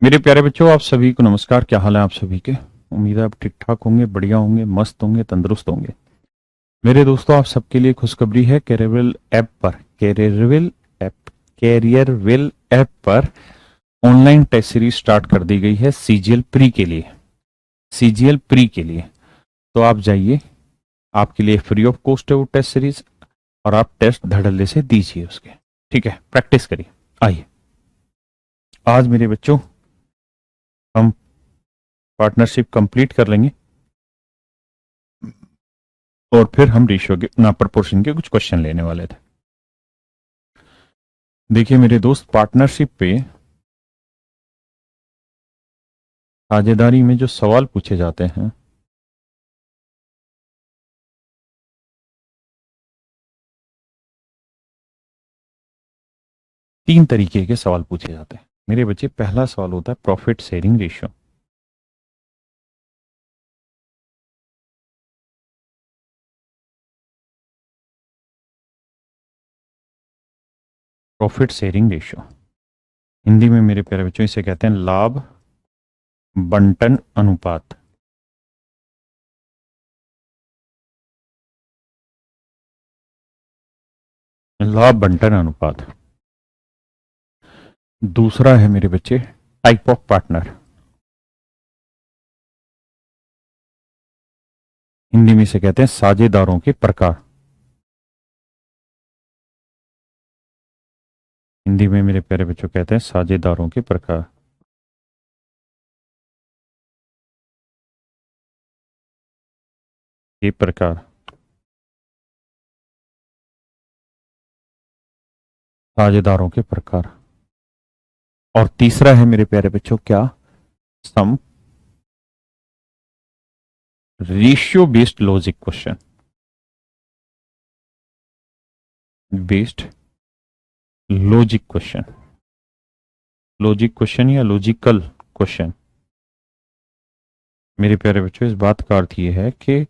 मेरे प्यारे बच्चों, आप सभी को नमस्कार। क्या हाल है आप सभी के? उम्मीद है आप ठीक ठाक होंगे, बढ़िया होंगे, मस्त होंगे, तंदुरुस्त होंगे। मेरे दोस्तों, आप सबके लिए खुशखबरी है। ऐप कैरियरविल ऐप पर ऑनलाइन टेस्ट सीरीज स्टार्ट कर दी गई है सीजीएल प्री के लिए। तो आप जाइए, आपके लिए फ्री ऑफ कॉस्ट है वो टेस्ट सीरीज, और आप टेस्ट धड़ल्ले से दीजिए उसके। ठीक है, प्रैक्टिस करिए। आइए, आज मेरे बच्चों हम पार्टनरशिप कंप्लीट कर लेंगे और फिर हम रेशियो के ना प्रपोर्शन के कुछ क्वेश्चन लेने वाले थे। देखिए मेरे दोस्त, पार्टनरशिप पे साझेदारी में जो सवाल पूछे जाते हैं, तीन तरीके के सवाल पूछे जाते हैं मेरे बच्चे। पहला सवाल होता है profit sharing ratio. Profit sharing ratio Hindi में मेरे प्यारे बच्चों इसे कहते हैं लाभ बंटन अनुपात। लाभ बंटन अनुपात। दूसरा है मेरे बच्चे टाइप ऑफ पार्टनर। हिंदी में इसे कहते हैं साझेदारों के प्रकार। हिंदी में मेरे प्यारे बच्चों कहते हैं साझेदारों के प्रकार। ये प्रकार, साझेदारों के प्रकार। और तीसरा है मेरे प्यारे बच्चों क्या? Sum ratio based logic question. Based logic question. Logic question या लॉजिकल क्वेश्चन। मेरे प्यारे बच्चों, इस बात का अर्थ यह है कि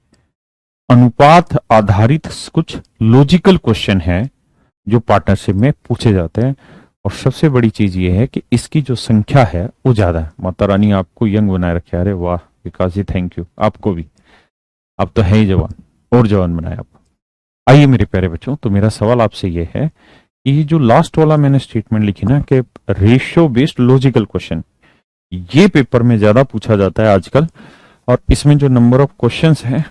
अनुपात आधारित कुछ लॉजिकल क्वेश्चन है जो पार्टनरशिप में पूछे जाते हैं। और सबसे बड़ी चीज ये है कि इसकी जो संख्या है वो ज्यादा है। माता रानी आपको यंग बनाए रखे। अरे वाह विकास जी, थैंक यू। आपको भी, आप तो है ही जवान, और जवान बनाए आप। आइए मेरे प्यारे बच्चों, तो मेरा सवाल आपसे ये है कि ये जो लास्ट वाला मैंने स्टेटमेंट लिखी ना कि रेशियो बेस्ड लॉजिकल क्वेश्चन, ये पेपर में ज्यादा पूछा जाता है आजकल। और इसमें जो नंबर ऑफ क्वेश्चंस हैं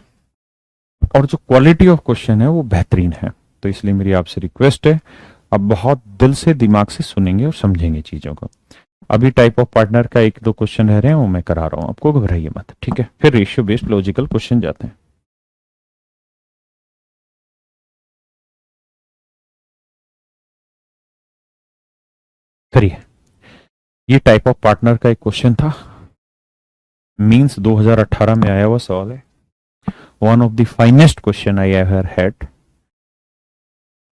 और जो क्वालिटी ऑफ क्वेश्चन है वो बेहतरीन है। तो इसलिए मेरी आपसे रिक्वेस्ट है, आप बहुत दिल से दिमाग से सुनेंगे और समझेंगे चीजों को। अभी टाइप ऑफ पार्टनर का एक दो क्वेश्चन रह रहे हैं, वो मैं करा रहा हूं, आपको घबराइए मत। ठीक है, फिर रेशियो बेस्ड लॉजिकल क्वेश्चन जाते हैं। करिए। ये टाइप ऑफ पार्टनर का एक क्वेश्चन था। मींस 2018 में आया हुआ सवाल है। One of the finest question I ever had.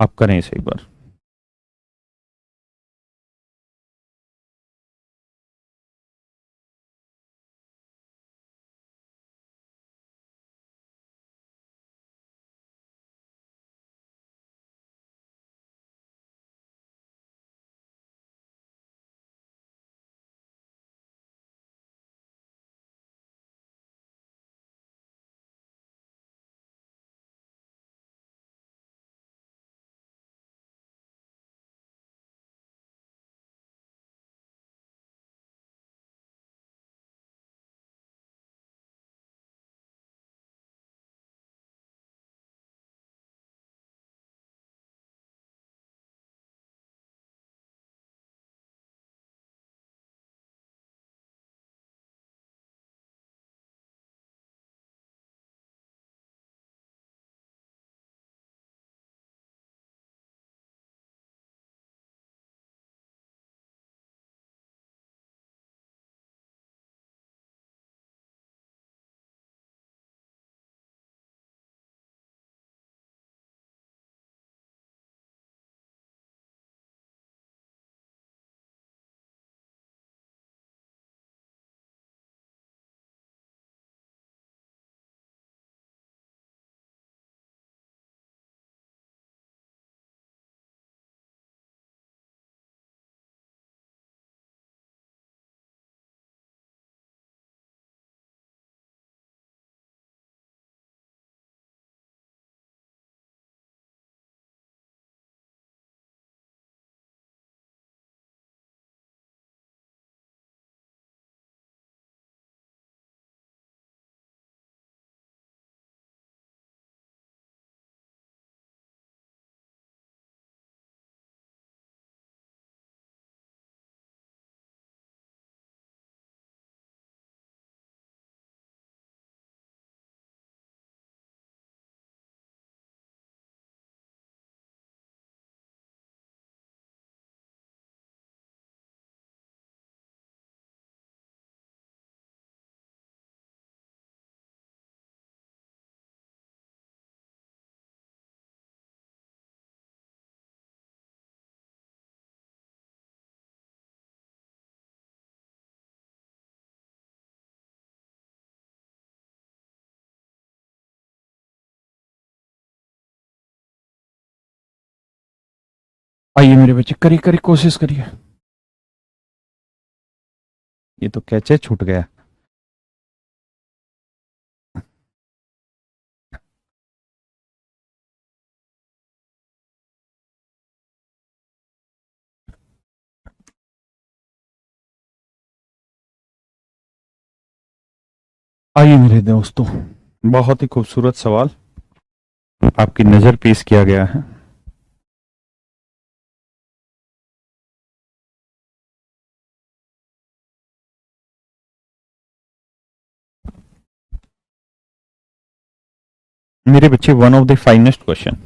आप करें इसे एक बार। आइए मेरे बच्चे, करिए करिए, कोशिश करिए। ये तो कैचे छूट गया। आइए मेरे दोस्तों, बहुत ही खूबसूरत सवाल आपकी नजर पेश किया गया है। मेरे बच्चे, one of the finest question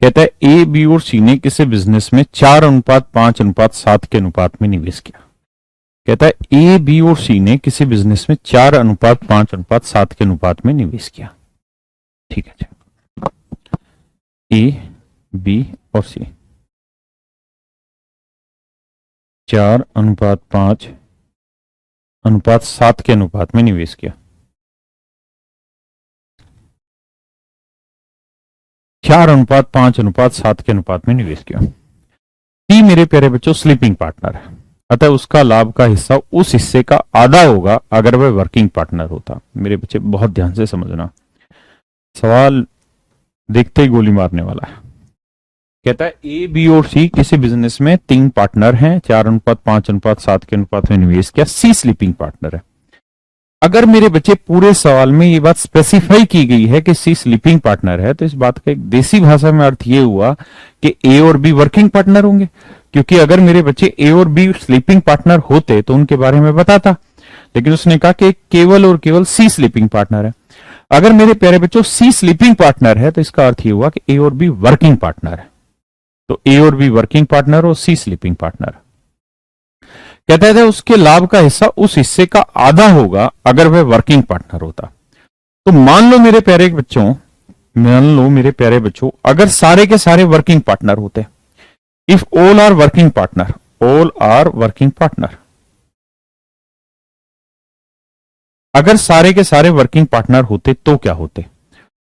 कहता है ए बी और सी ने किसी बिजनेस में 4:5:7 के अनुपात में निवेश किया। कहता है ए बी और सी ने किसी बिजनेस में 4:5:7 के अनुपात में निवेश किया। ठीक है, ए बी और सी 4:5:7 के अनुपात में निवेश किया। 4:5:7 के अनुपात में निवेश किया। सी मेरे प्यारे बच्चों स्लीपिंग पार्टनर है, अतः उसका लाभ का हिस्सा उस हिस्से का आधा होगा अगर वह वर्किंग पार्टनर होता। मेरे बच्चे बहुत ध्यान से समझना, सवाल देखते ही गोली मारने वाला है। कहता है ए बी और सी किसी बिजनेस में 3 पार्टनर हैं, 4:5:7 के अनुपात में निवेश किया। सी स्लीपिंग पार्टनर है। अगर मेरे बच्चे पूरे सवाल में ये बात स्पेसिफाई की गई है कि सी स्लीपिंग पार्टनर है, तो इस बात का एक देसी भाषा में अर्थ ये हुआ कि ए और बी वर्किंग पार्टनर होंगे। क्योंकि अगर मेरे बच्चे ए और बी स्लीपिंग पार्टनर होते तो उनके बारे में बताता, लेकिन उसने कहा कि केवल और केवल सी स्लीपिंग पार्टनर है। अगर मेरे प्यारे बच्चों सी स्लीपिंग पार्टनर है, तो इसका अर्थ ये हुआ कि ए और बी वर्किंग पार्टनर है। तो ए और बी वर्किंग पार्टनर और सी स्लीपिंग पार्टनर। कहते थे उसके लाभ का हिस्सा उस हिस्से का आधा होगा अगर वह वर्किंग पार्टनर होता। तो मान लो मेरे प्यारे बच्चों, अगर सारे के सारे वर्किंग पार्टनर होते, if all are working partner, all are working partner, अगर सारे के सारे वर्किंग पार्टनर होते तो क्या होते?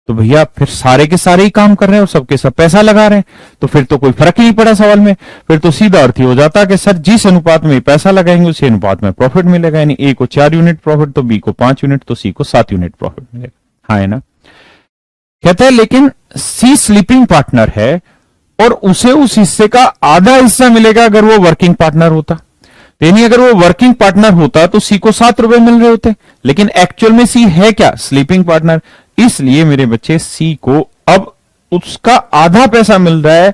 तो भैया फिर सारे के सारे ही काम कर रहे हैं और सबके सब पैसा लगा रहे हैं, तो फिर तो कोई फर्क ही नहीं पड़ा सवाल में। फिर तो सीधा अर्थ ही हो जाता कि सर जिस अनुपात में पैसा लगाएंगे उसी अनुपात में प्रॉफिट मिलेगा। यानी ए को 4 यूनिट प्रॉफिट तो बी को 5 यूनिट तो सी को 7 यूनिट प्रॉफिट मिलेगा। हाँ है ना? कहते हैं लेकिन सी स्लीपिंग पार्टनर है और उसे उस हिस्से का आधा हिस्सा मिलेगा अगर वो वर्किंग पार्टनर होता। यानी अगर वो वर्किंग पार्टनर होता तो सी को 7 रुपए मिल रहे होते, लेकिन एक्चुअल में सी है क्या? Sleeping partner. इसलिए मेरे बच्चे सी को अब उसका आधा पैसा मिल रहा है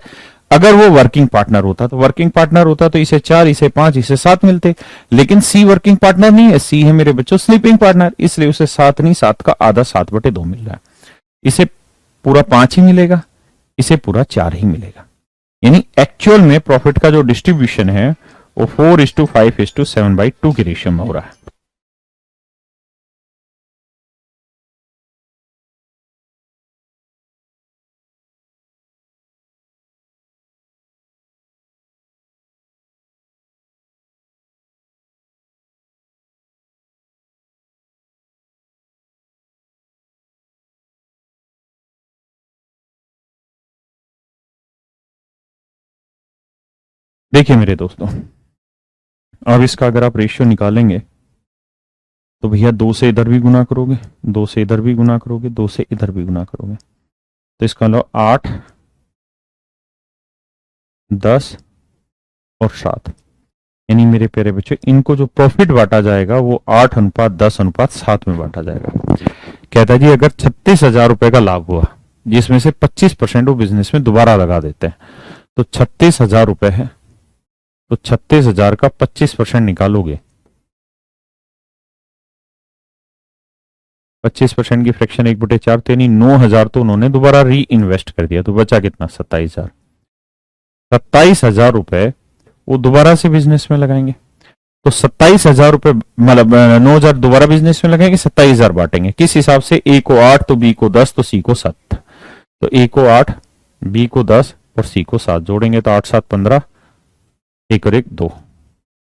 अगर वो वर्किंग पार्टनर होता। तो वर्किंग पार्टनर होता तो इसे 4, इसे 5, इसे 7 मिलते, लेकिन सी वर्किंग पार्टनर नहीं है, सी है मेरे बच्चों स्लीपिंग पार्टनर, इसलिए उसे 7 नहीं, 7 का आधा 7/2 मिल रहा है। इसे पूरा 5 ही मिलेगा, इसे पूरा 4 ही मिलेगा। यानी एक्चुअल में प्रॉफिट का जो डिस्ट्रीब्यूशन है वो 4:5:7/2 की रेशियो में हो रहा है। देखिए मेरे दोस्तों, अब इसका अगर आप रेशियो निकालेंगे तो भैया 2 से इधर भी गुना करोगे, 2 से इधर भी गुना करोगे, 2 से इधर भी गुना करोगे, तो इसका लो 8, 10 और 7। यानी मेरे प्यारे बच्चों इनको जो प्रॉफिट बांटा जाएगा वो 8:10:7 में बांटा जाएगा। कहता है जी अगर 36,000 रुपए का लाभ हुआ जिसमें से 25% वो बिजनेस में दोबारा लगा देते हैं, तो 36,000 रुपए है, तो 36,000 का 25% निकालोगे, 25% की फ्रैक्शन 1/4, तो यानी 9,000 तो उन्होंने दोबारा री इन्वेस्ट कर दिया, तो बचा कितना? 27,000। 27,000 रुपए वो दोबारा से बिजनेस में लगाएंगे, तो 27,000 रुपए मतलब 9,000 दोबारा बिजनेस में लगाएंगे, 27,000 बांटेंगे किस हिसाब से? ए को 8 तो बी को 10 तो सी को 7। तो ए को 8, बी को 10 और सी को 7 जोड़ेंगे तो 8 7 15, 1 और 1 2,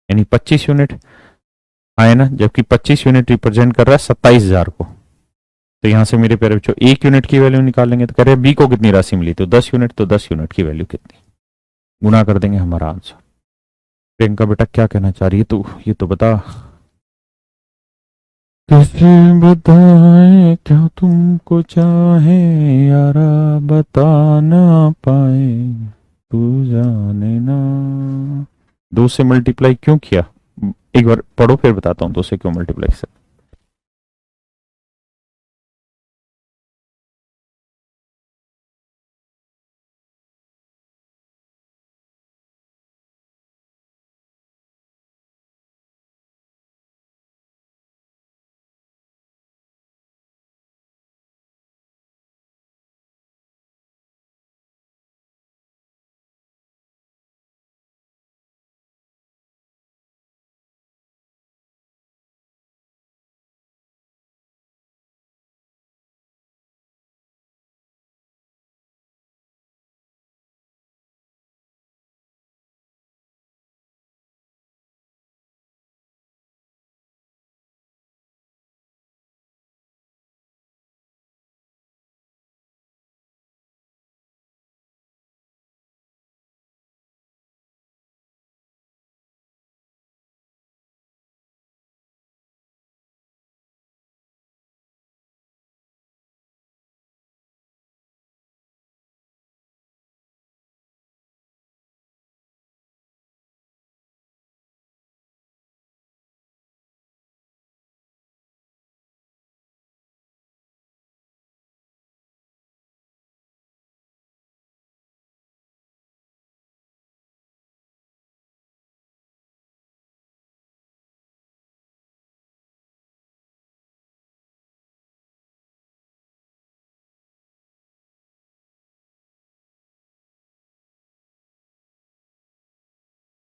यानी 25 यूनिट आए ना। जबकि 25 यूनिट रिप्रेजेंट कर रहा है 27,000 को, तो यहां से मेरे प्यारे बच्चों 1 यूनिट की वैल्यू निकालेंगे तो कह रहे हैं बी को कितनी राशि मिली? तो 10 यूनिट, तो 10 यूनिट की वैल्यू कितनी? गुणा कर देंगे हमारा आंसर। प्रियंका बेटा क्या कहना चाह रही है तू, ये तो बता। कैसे बताए क्या तुमको चाहे, यारा बता ना पाए, तू जाने ना। दो से मल्टीप्लाई क्यों किया, एक बार पढ़ो फिर बताता हूँ दो से क्यों मल्टीप्लाई से।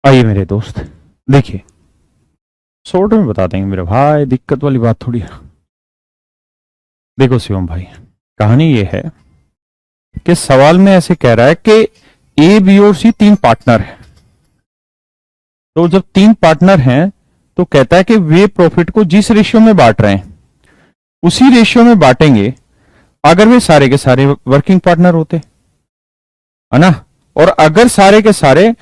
आइए मेरे दोस्त, देखिए शॉर्ट में बता देंगे मेरे भाई, दिक्कत वाली बात थोड़ी है। देखो शिवम भाई, कहानी ये है कि सवाल में ऐसे कह रहा है कि ए बी और सी तीन पार्टनर है। तो जब तीन पार्टनर हैं तो कहता है कि वे प्रॉफिट को जिस रेशियो में बांट रहे हैं उसी रेशियो में बांटेंगे अगर वे सारे के सारे वर्किंग पार्टनर होते, है ना। और अगर सारे के सारे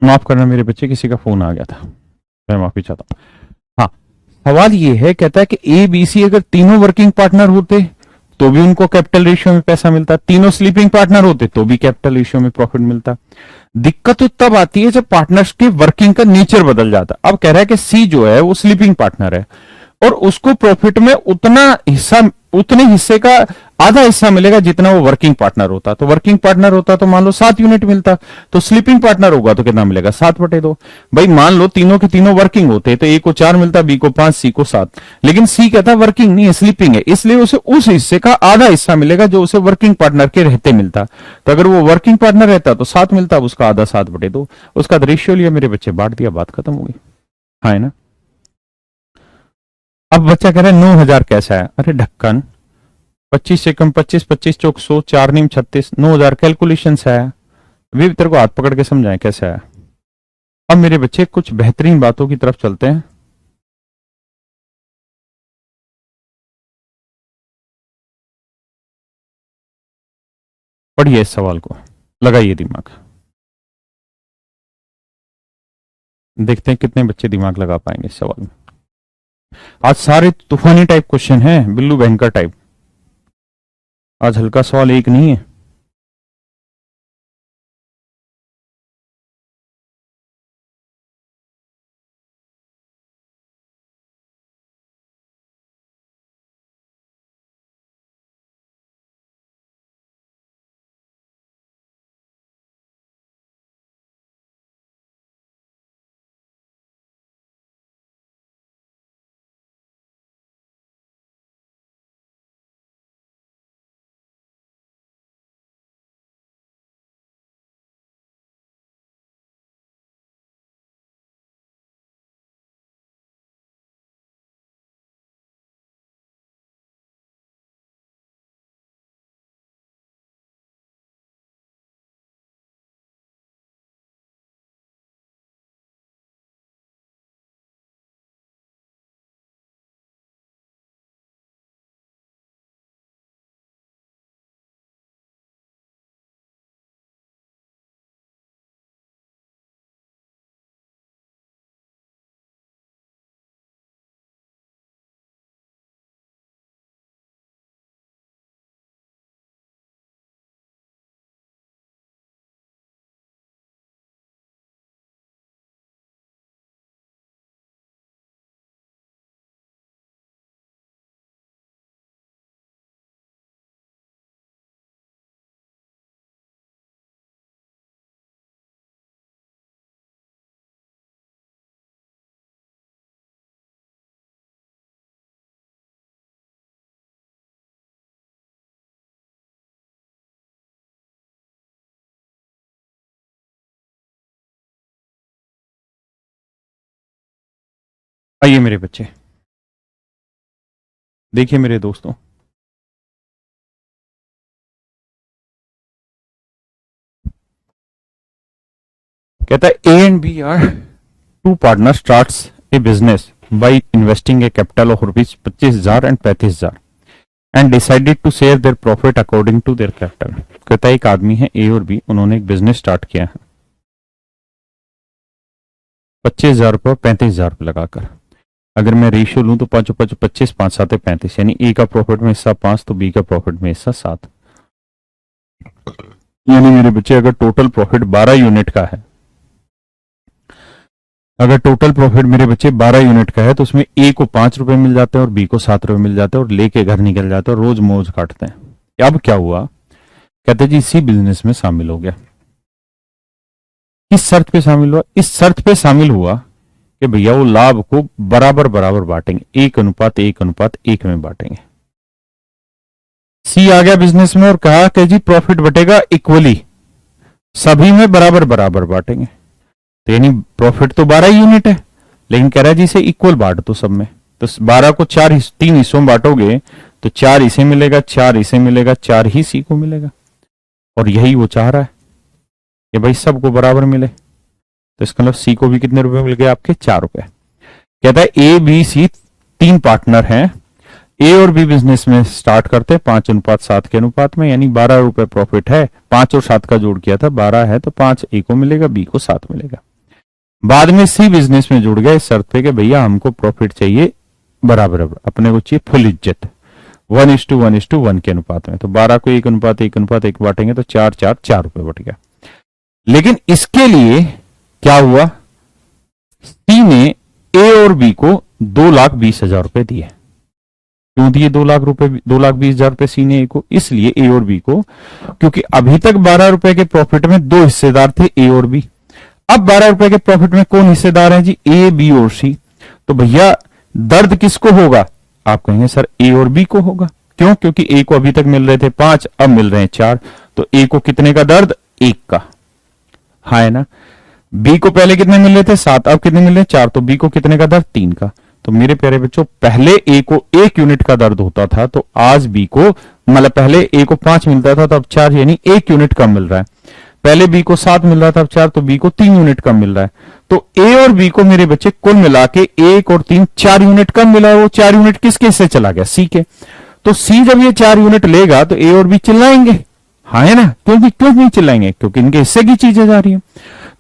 माफ करना मेरे बच्चे, किसी का फोन आ गया था, मैं माफी चाहता हूँ। हाँ, सवाल ये है, कहता है कि ए बी सी अगर तीनों वर्किंग पार्टनर होते तो भी उनको कैपिटल रेशियो में पैसा मिलता, तीनों स्लीपिंग पार्टनर होते तो भी कैपिटल रेशियो में प्रॉफिट मिलता। दिक्कत तो तब आती है जब पार्टनर्स के वर्किंग का नेचर बदल जाता। अब कह रहा है कि सी जो है वो स्लीपिंग पार्टनर है और उसको प्रॉफिट में उतने हिस्से का आधा हिस्सा मिलेगा जितना वो वर्किंग पार्टनर होता। तो वर्किंग पार्टनर होता तो मान लो 7 यूनिट मिलता, तो स्लीपिंग पार्टनर होगा तो कितना मिलेगा, 7/2। भाई मान लो तीनों के तीनों वर्किंग होते तो ए को 4 मिलता, बी को 5, सी को 7, लेकिन सी कहता वर्किंग नहीं है, स्लीपिंग है, इसलिए उसे उस हिस्से का आधा हिस्सा मिलेगा जो उसे वर्किंग पार्टनर के रहते मिलता। तो अगर वो वर्किंग पार्टनर रहता तो 7 मिलता, उसका आधा 7/2, उसका रेशियो लिया मेरे बच्चे, बांट दिया, बात खत्म हो गई। हाँ है ना। अब बच्चा कह रहा है 9,000 कैसा है, अरे ढक्कन 25 से कम 25, 25 चौक 100, 4 नीम 36, 9,000 कैलकुलेशन से आया। वे तेरे को हाथ पकड़ के समझाएं कैसे आया। अब मेरे बच्चे कुछ बेहतरीन बातों की तरफ चलते हैं। पढ़िए इस सवाल को, लगाइए दिमाग, देखते हैं कितने बच्चे दिमाग लगा पाएंगे इस सवाल में। आज सारे तूफानी टाइप क्वेश्चन हैं, बिल्लू भयंकर टाइप। आज हल्का सवाल एक नहीं है। आइए मेरे बच्चे, देखिए मेरे दोस्तों, कहता है A and B are two partner starts a business by investing a capital of rupees 25,000 and 35,000 and decided to share their profit according to their capital. कहता है एक आदमी है ए और बी, उन्होंने एक बिजनेस स्टार्ट किया है 25,000 रुपये 35,000 रुपये लगाकर। अगर मैं रेशियो लूं तो 5 5 25, 5 7 35, यानी ए का प्रॉफिट में हिस्सा 5 तो बी का प्रॉफिट में हिस्सा 7। यानी मेरे बच्चे अगर टोटल प्रॉफिट 12 यूनिट का है, अगर टोटल प्रॉफिट मेरे बच्चे 12 यूनिट का है तो उसमें ए को 5 रुपए मिल जाते हैं और बी को 7 रुपए मिल जाते हैं और लेके घर निकल जाते हैं और रोज मौज काटते हैं। अब क्या हुआ, कहते जी इसी बिजनेस में शामिल हो गया। किस शर्त पे शामिल हुआ, इस शर्त पे शामिल हुआ कि भैया वो लाभ को बराबर बराबर बांटेंगे, 1:1:1 में बांटेंगे। सी आ गया बिजनेस में और कहा कि जी प्रॉफिट बटेगा इक्वली, सभी में बराबर बराबर बांटेंगे। तो यानी प्रॉफिट तो 12 यूनिट है, लेकिन कह रहा है जी इसे इक्वल बांट दो सब में। तो 12 को 3 हिस्सों में बांटोगे तो 4 इसे मिलेगा, 4 इसे मिलेगा, 4 ही सी को मिलेगा। और यही वो चाह रहा है कि भाई सबको बराबर मिले। तो इसका मतलब सी को भी कितने रुपए मिल गए आपके, 4 रुपए। कहता है ए बी सी 3 पार्टनर हैं, ए और बी बिजनेस में स्टार्ट करते हैं 5:7 के अनुपात में, यानी 12 रुपए प्रॉफिट है। 5 और 7 का जोड़ किया था, 12 है तो 5 ए को मिलेगा, बी को 7 मिलेगा। बाद में सी बिजनेस में जुड़ गया इस शर्त पे कि भैया हमको प्रॉफिट चाहिए बराबर बराबर, अपने को चाहिए फुल इज्जत, 1:1:1 के अनुपात में। तो 12 को 1:1:1 बांटेंगे तो 4 4 4 रुपए बट गया। लेकिन इसके लिए क्या हुआ, सी ने ए और बी को 2,20,000 रुपए दिए। क्यों दिए 2 लाख रुपए, 2,20,000 रुपए सी ने ए को? इसलिए ए और बी को, क्योंकि अभी तक 12 रुपए के प्रॉफिट में दो हिस्सेदार थे, ए और बी। अब 12 रुपए के प्रॉफिट में कौन हिस्सेदार है जी? ए, बी और सी। तो भैया दर्द किसको होगा? आप कहेंगे सर ए और बी को होगा। क्यों? क्योंकि ए को अभी तक मिल रहे थे 5, अब मिल रहे हैं 4। तो ए को कितने का दर्द? 1 का। हाँ है ना। बी को पहले कितने मिल रहे थे? 7, अब कितने मिल रहे हैं? 4। तो बी को कितने का दर्द? 3 का। तो मेरे प्यारे बच्चों, पहले ए को 1 यूनिट का दर्द होता था, तो आज बी को, मतलब पहले ए को 5 मिलता था तो अब 4, यानी 1 यूनिट कम मिल रहा है। पहले बी को 7 मिल रहा था, अब 4, तो बी को 3 यूनिट कम मिल रहा है। तो ए और बी को मेरे बच्चे कुल मिला के 1 और 3 4 यूनिट कम मिला है। वो 4 यूनिट किसके हिस्से चला गया? सी के। तो सी जब ये 4 यूनिट लेगा तो ए और बी चिल्लाएंगे, हाँ है ना। क्योंकि क्यों नहीं चिल्लाएंगे? क्योंकि इनके हिस्से की चीजें जा रही है।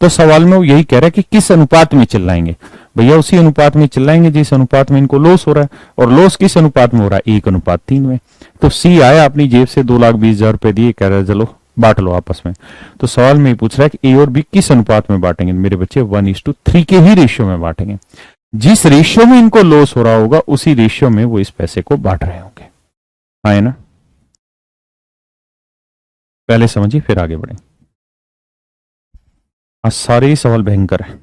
तो सवाल में वो यही कह रहा है कि किस अनुपात में चिल्लाएंगे? भैया उसी अनुपात में चिल्लाएंगे जिस अनुपात में इनको लॉस हो रहा है। और लॉस किस अनुपात में हो रहा है? 1:3 में। तो सी आया अपनी जेब से 2,20,000 रुपए दिए, कह रहा है चलो बांट लो आपस में। तो सवाल में पूछ रहा है कि ए और बी किस अनुपात में बांटेंगे? मेरे बच्चे 1:3 के ही रेशियो में बांटेंगे। जिस रेशियो में इनको लॉस हो रहा होगा उसी रेशियो में वो इस पैसे को बांट रहे होंगे, हाँ है ना। पहले समझिए फिर आगे बढ़े। आज सारे ही सवाल भयंकर है।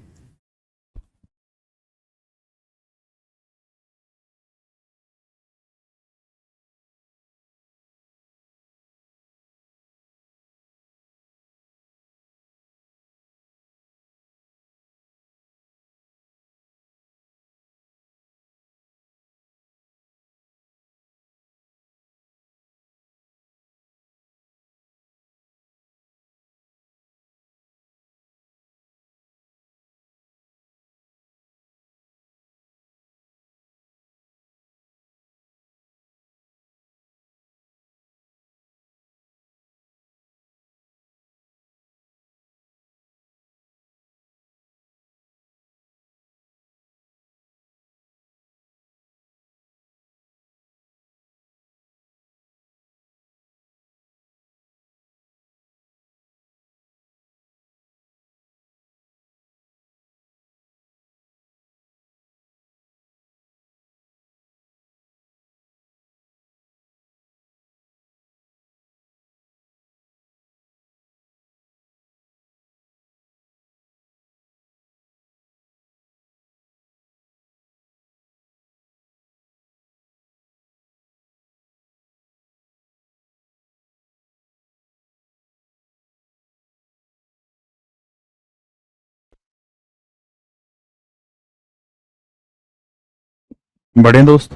बड़े दोस्त,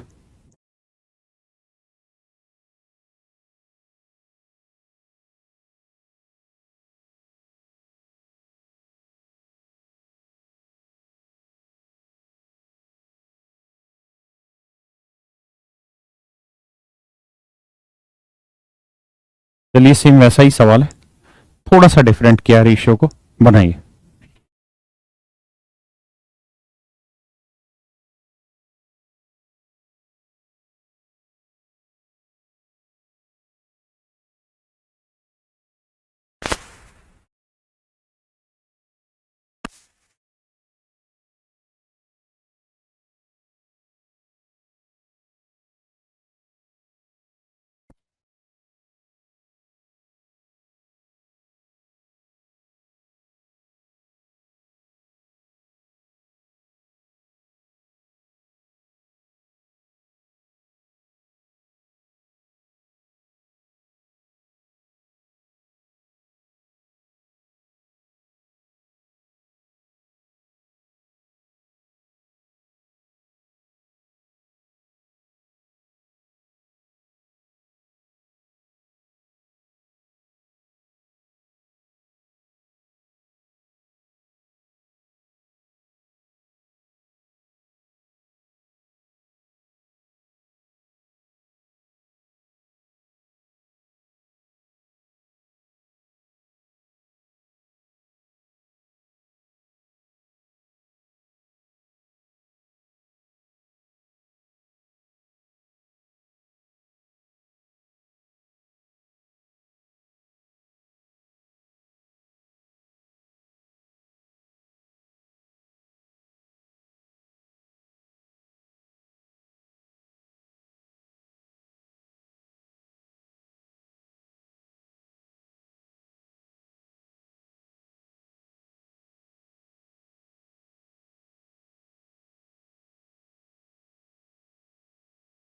चलिए सेम वैसा ही सवाल है, थोड़ा सा डिफरेंट किया रेशियो को, बनाइए।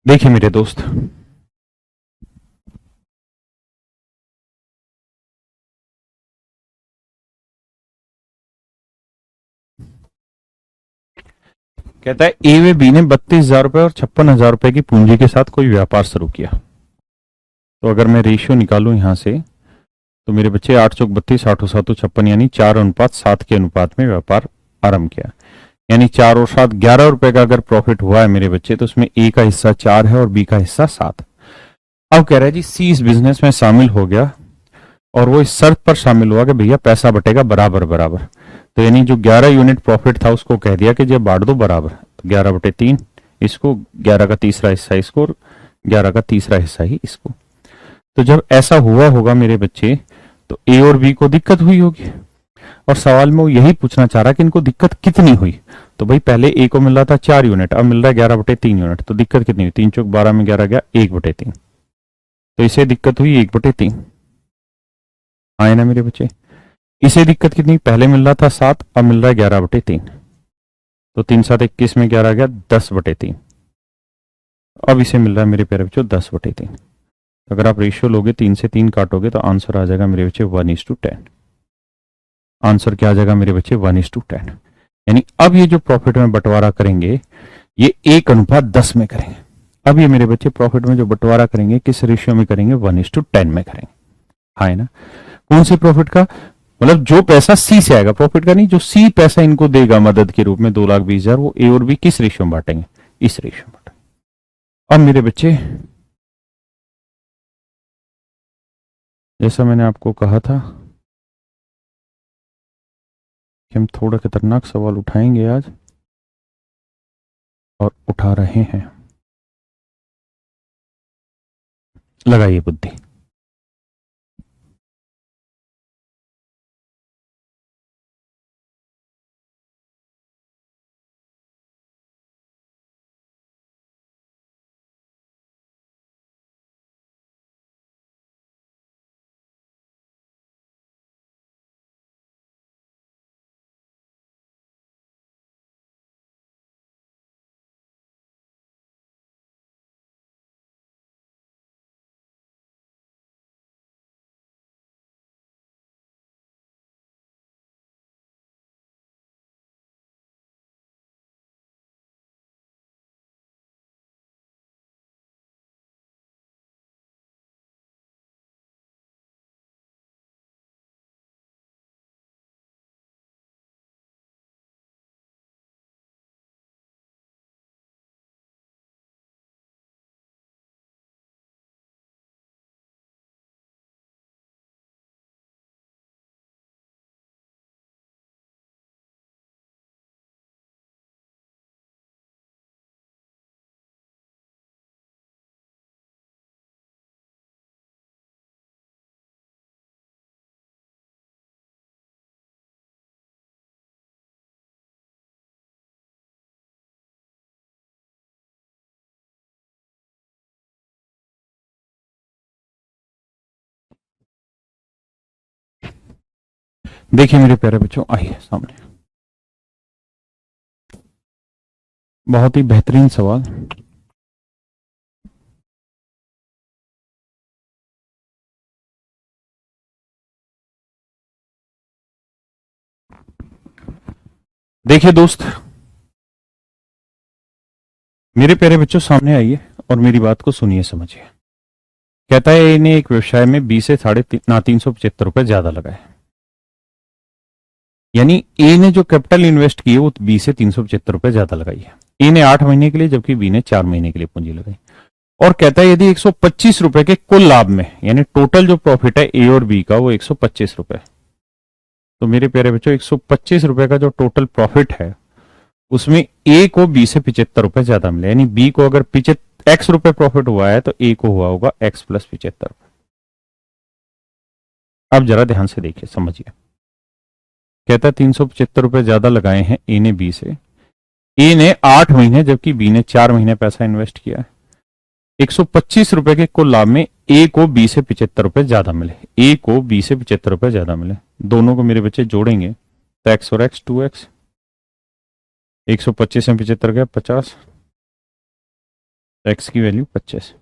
देखिए मेरे दोस्त, कहता है ए व बी ने 32,000 रुपए और 56,000 रुपए की पूंजी के साथ कोई व्यापार शुरू किया। तो अगर मैं रेशियो निकालूं यहां से, तो मेरे बच्चे 8 चौक 32, 8 और 7 56, यानी 4:7 के अनुपात में व्यापार आरंभ किया। यानी 4 और 7 11 रुपए का अगर प्रॉफिट हुआ है मेरे बच्चे, तो उसमें ए का हिस्सा 4 है और बी का हिस्सा 7। अब कह रहा है जी सी इस बिजनेस में शामिल हो गया और वो इस शर्त पर शामिल हुआ कि भैया पैसा बटेगा बराबर बराबर। तो यानी जो 11 यूनिट प्रॉफिट था उसको कह दिया कि जब बांट दो बराबर, तो 11/3 इसको, 11 का तीसरा हिस्सा इसको और 11 का तीसरा हिस्सा ही इसको। तो जब ऐसा हुआ होगा मेरे बच्चे, तो ए और बी को दिक्कत हुई होगी, और सवाल में वो यही पूछना चाह रहा कि इनको दिक्कत कितनी हुई। तो भाई पहले ए को मिल रहा था 4 यूनिट, अब मिल रहा है 11/3 यूनिट, तो दिक्कत कितनी हुई? 3 चौक 12 में 11 गया 1/3, तो इसे दिक्कत हुई 1/3। आए ना मेरे बच्चे? इसे दिक्कत कितनी? पहले मिल रहा था 7, अब मिल रहा है 11/3, तो 3 7 21 में 11 गया 10/3, अब इसे मिल रहा है मेरे प्यारे बच्चों 10/3। अगर आप रेशियो लोगे 3 से 3 काटोगे तो आंसर आ जाएगा मेरे बच्चे 1:10। आंसर क्या आ जाएगा मेरे बच्चे? 1:10। यानी अब ये जो प्रॉफिट में बंटवारा करेंगे ये 1:10 में करेंगे। अब ये मेरे बच्चे प्रॉफिट में जो बंटवारा करेंगे किस रेशियो में करेंगे? 1:10 में करेंगे। हाँ है ना? कौन से प्रॉफिट का? मतलब जो पैसा सी से आएगा, प्रॉफिट का नहीं, जो सी पैसा इनको देगा मदद के रूप में 2,20,000, वो ए और बी किस रेशियो में बांटेंगे? इस रेशियो में बांटेंगे। अब मेरे बच्चे, जैसा मैंने आपको कहा था कि हम थोड़ा खतरनाक सवाल उठाएंगे आज, और उठा रहे हैं। लगाइए बुद्धि। देखिए मेरे प्यारे बच्चों, आइए सामने। बहुत ही बेहतरीन सवाल। देखिए दोस्त, मेरे प्यारे बच्चों सामने आइए और मेरी बात को सुनिए समझिए। कहता है इन्हें एक व्यवसाय में 20 से 375 रुपए ज्यादा लगाए। यानी ए ने जो कैपिटल इन्वेस्ट की है वो 20 से 375 रुपए ज्यादा लगाई है। ए ने 8 महीने के लिए, जबकि बी ने 4 महीने के लिए पूंजी लगाई। और कहता है यदि 125 रुपए के कुल लाभ में, यानी टोटल जो प्रॉफिट है ए और बी का, वो 125 रुपए। तो मेरे प्यारे बच्चों 125 रुपए का जो टोटल प्रॉफिट है उसमें ए को बी से 75 रुपए ज्यादा मिले। यानी बी को अगर एक्स रुपए प्रॉफिट हुआ है तो ए को हुआ होगा एक्स प्लस 75 रुपए। अब जरा ध्यान से देखिए समझिए। कहता है 375 रुपए ज्यादा लगाए हैं ए ने बी से। ए ने 8 महीने जबकि बी ने 4 महीने पैसा इन्वेस्ट किया है। 125 रुपए के कुल लाभ में ए को बी से 75 रुपए ज्यादा मिले। ए को बी से 75 रुपए ज्यादा मिले। दोनों को मेरे बच्चे जोड़ेंगे तो एक्स और एक्स 2x। 125 में 75 गया 50। एक्स की वैल्यू 25,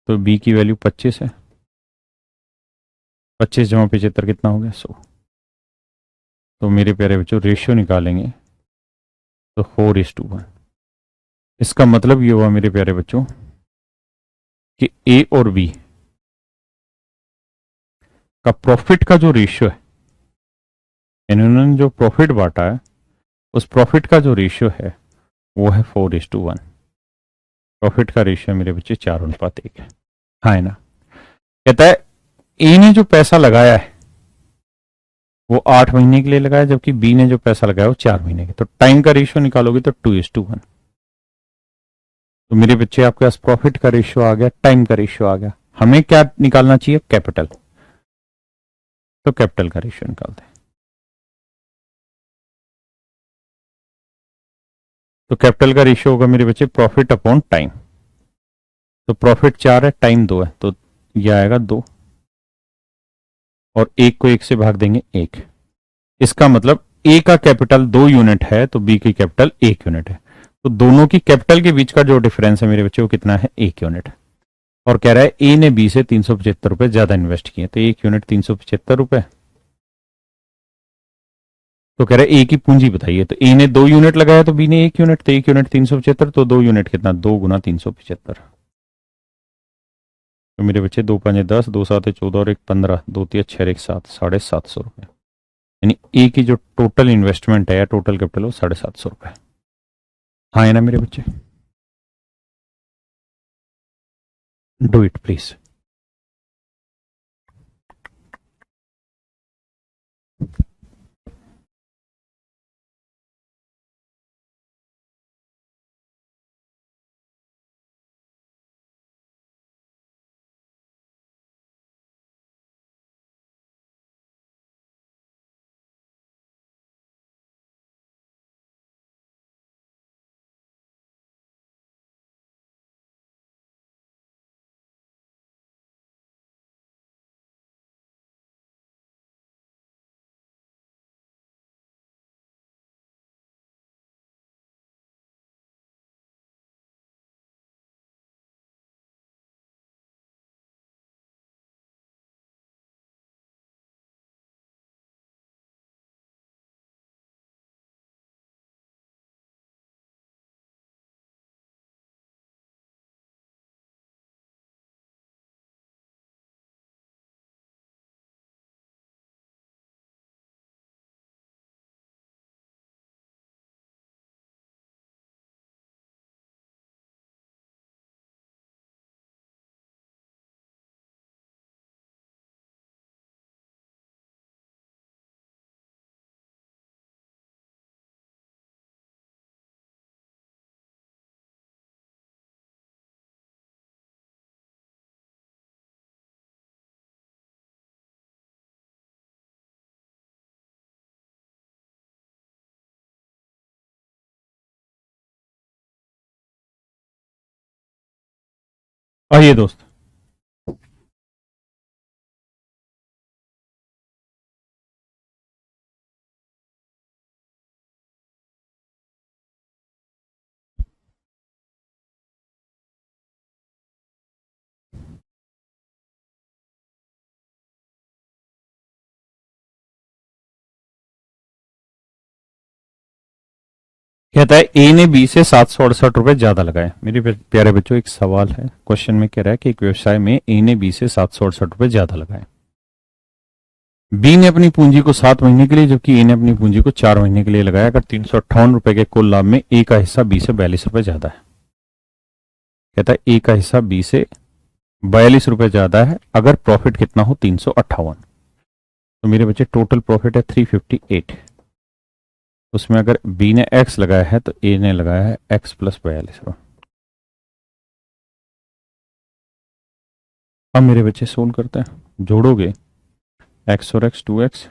तो बी की वैल्यू 25 है। 25 जमा 75 कितना हो गया? 100। तो मेरे प्यारे बच्चों रेशियो निकालेंगे तो 4:1। इसका मतलब ये हुआ मेरे प्यारे बच्चों कि ए और बी का प्रॉफिट का जो रेशियो है, इन्होंने जो प्रॉफिट बांटा है उस प्रॉफिट का जो रेशियो है वो है 4:1। प्रॉफिट का रेशियो मेरे बच्चे 4:1 है। हाँ है ना? कहता है ए ने जो पैसा लगाया है वो 8 महीने के लिए लगाया, जबकि बी ने जो पैसा लगाया वो 4 महीने के। तो टाइम का रेशियो निकालोगे तो 2:1। तो मेरे बच्चे आपके पास प्रॉफिट का रेशियो आ गया, टाइम का रेशियो आ गया। हमें क्या निकालना चाहिए? कैपिटल। तो कैपिटल का रेशियो निकालते हैं। तो कैपिटल का रेशियो होगा मेरे बच्चे प्रॉफिट अपॉन टाइम। तो प्रॉफिट 4 है, टाइम 2 है, तो यह आएगा 2, और 1 को 1 से भाग देंगे 1। इसका मतलब ए का कैपिटल 2 यूनिट है तो बी की कैपिटल 1 यूनिट है। तो दोनों की कैपिटल के बीच का जो डिफरेंस है मेरे बच्चे वो कितना है? 1 यूनिट। और कह रहा है ए ने बी से 375 रुपए ज्यादा इन्वेस्ट किए, तो 1 यूनिट 375 रुपए। तो कह रहा है ए की पूंजी बताइए, तो ए ने 2 यूनिट लगाया तो बी ने 1 यूनिट, तो 1 यूनिट 375, तो 2 यूनिट कितना? 2 गुना 375। तो मेरे बच्चे 2 5 10, 2 7 14 और 1 15, 2 3 6 1 7, 750 रुपए। यानी ए की जो टोटल इन्वेस्टमेंट है या टोटल कैपिटल वो 750 रुपए। हाँ है ना मेरे बच्चे? Do it please. आइए दोस्त। कहता है ए ने बी से 768 रुपए ज्यादा लगाए। मेरे प्यारे बच्चों एक सवाल है, क्वेश्चन में कह रहा है कि एक व्यवसाय में ए ने बी से 768 रुपए ज्यादा लगाए। बी ने अपनी पूंजी को 7 महीने के लिए जबकि ए ने अपनी पूंजी को 4 महीने के लिए लगाया। अगर 358 रुपए के कुल लाभ में ए का हिस्सा बी से 42 रुपए ज्यादा है। कहता है ए का हिस्सा बी से 42 रुपए ज्यादा है अगर प्रॉफिट कितना हो? 358। तो मेरे बच्चे टोटल प्रॉफिट है 358। उसमें अगर बी ने एक्स लगाया है तो ए ने लगाया है एक्स प्लस 42। अब मेरे बच्चे सोल्व करते हैं। जोड़ोगे एक्स और एक्स 2x,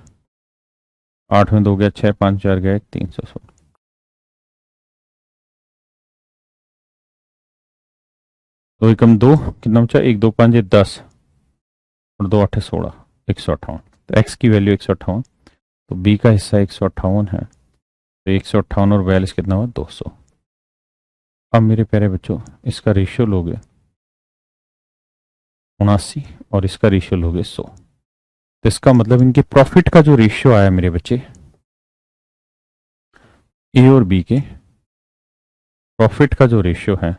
8 में 2 गया 6, 5 4 गया 1, 316। दो एकम 2, कितना बचा? 1 2 5 10 और 2 8 16, 158। तो एक्स की वैल्यू 158, तो बी का हिस्सा 158 है तो 158 और 42 कितना हुआ, 200। अब मेरे प्यारे बच्चों इसका रेशियो लोगे 79 और इसका रेशियो लोगे 100, तो इसका मतलब इनके प्रॉफिट का जो रेशियो आया मेरे बच्चे, ए और बी के प्रॉफिट का जो रेशियो है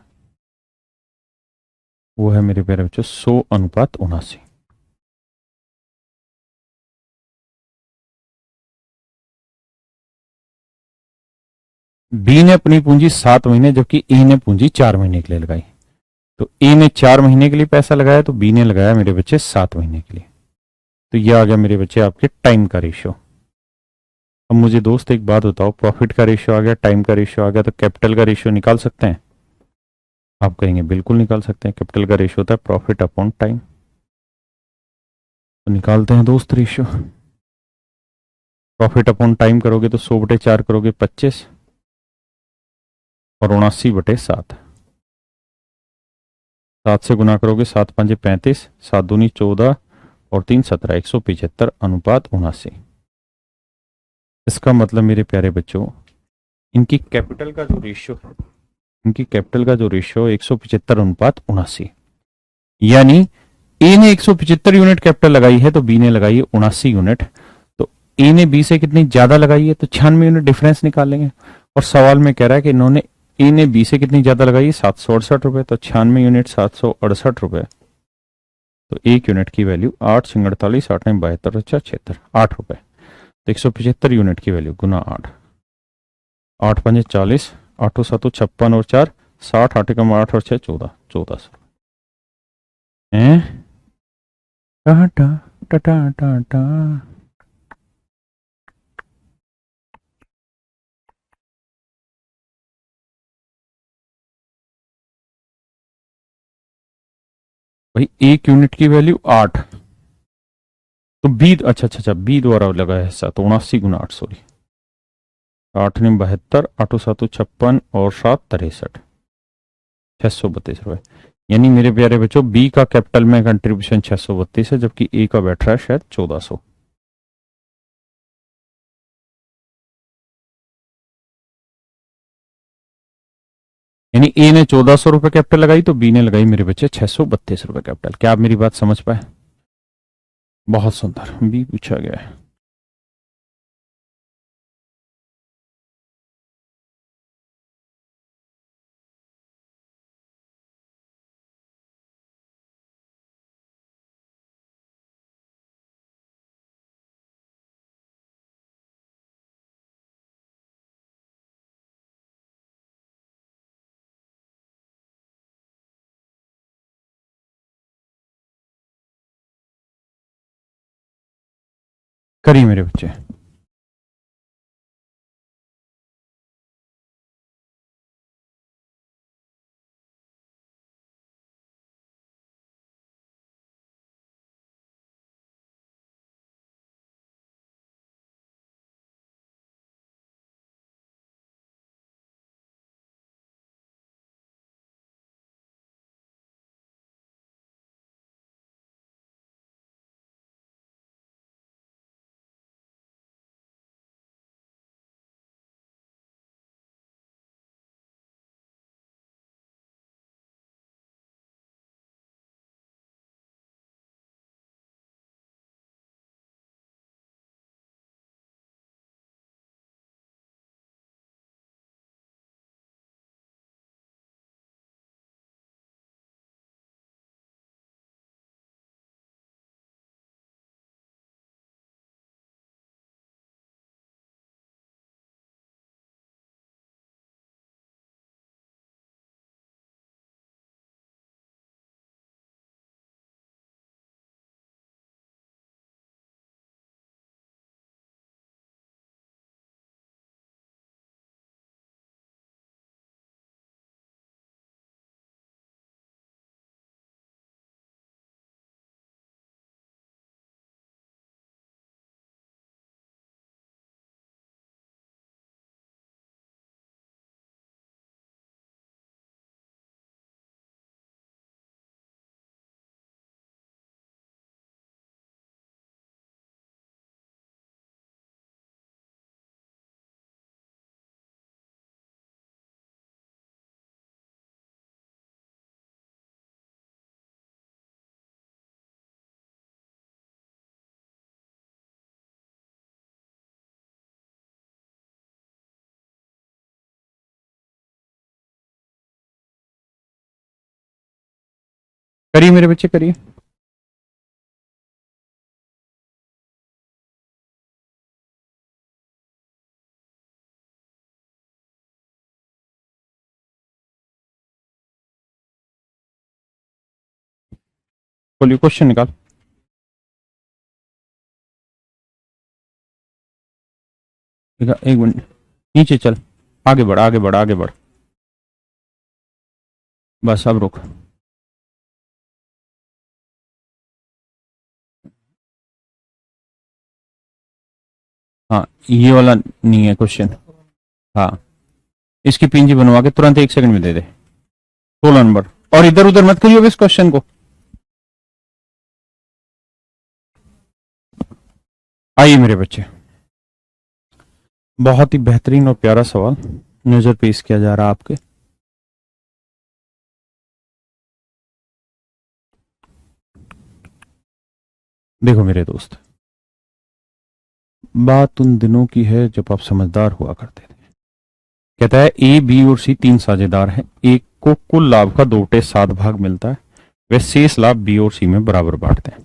वो है मेरे प्यारे बच्चों 100:79। बी ने अपनी पूंजी 7 महीने जबकि ए ने पूंजी 4 महीने के लिए लगाई, तो ए ने 4 महीने के लिए पैसा लगाया तो बी ने लगाया मेरे बच्चे 7 महीने के लिए। तो ये आ गया मेरे बच्चे आपके टाइम का रेशियो। अब मुझे दोस्त एक बात बताओ, प्रॉफिट का रेशियो आ गया, टाइम का रेशियो आ गया, तो कैपिटल का रेशियो निकाल सकते हैं? आप कहेंगे बिल्कुल निकाल सकते हैं, कैपिटल का रेशियो होता है प्रॉफिट अपॉन टाइम। तो निकालते हैं दोस्त रेशियो। प्रॉफिट अपॉन टाइम करोगे तो 100/4 करोगे 25 और 79/7। 7 से गुना करोगे 7×5 = 35, 7×2 = 14 और 3 = 17, 175:79। इसका मतलब मेरे प्यारे बच्चों इनकी कैपिटल का जो रेशियो है, इनकी कैपिटल का जो रेशियो 175:79, यानी ए ने 175 यूनिट कैपिटल लगाई है तो बी ने लगाई है 79 यूनिट। तो ए ने बी से कितनी ज्यादा लगाई है तो 96 यूनिट डिफरेंस निकालेंगे। और सवाल में कह रहा है कि इन्होंने ए ने बी से कितनी ज्यादा लगाई है, 768 रुपए, तो 96 यूनिट 768 रुपए, तो 1 यूनिट की वैल्यू 8×48, 8×9 = 72, 76, 8 रुपए। तो 175 यूनिट की वैल्यू गुना 8, 8×5 = 40, 8×7 = 56 और 4 60, 8×8 और 6 14, 1400 हैं। टाटा टाटा टाटा। भाई 1 यूनिट की वैल्यू 8, तो बी, अच्छा अच्छा अच्छा, बी द्वारा लगा है हिस्सा, तो 79×8, सॉरी, 8×9 = 72, 8×7 = 56 और 7 = 63, 632 रुपए। यानी मेरे प्यारे बच्चों बी का कैपिटल में कंट्रीब्यूशन 632 है जबकि ए का बैठ रहा है शायद 1400। यानी ए ने 1400 रुपए कैपिटल लगाई तो बी ने लगाई मेरे बच्चे 632 रुपए कैपिटल। क्या आप मेरी बात समझ पाए? बहुत सुंदर, बी पूछा गया है। करिए मेरे बच्चे। करिए मेरे बच्चे, करिए। बोलिए, क्वेश्चन निकाल। एक मिनट, नीचे चल, आगे बढ़, आगे बढ़, आगे बढ़, बस अब रुक। हाँ, ये वाला नहीं है क्वेश्चन। हाँ, इसकी पिंजी बनवा के तुरंत 1 सेकंड में दे दे। 16 नंबर। और इधर उधर मत करिए इस क्वेश्चन को। आइए मेरे बच्चे, बहुत ही बेहतरीन और प्यारा सवाल नजर पेश किया जा रहा है आपके। देखो मेरे दोस्त, बात उन दिनों की है जब आप समझदार हुआ करते थे। कहता है ए, बी और सी 3 साझेदार हैं। एक को कुल लाभ का 2/7 मिलता है। वे शेष लाभ बी और सी में बराबर बांटते हैं।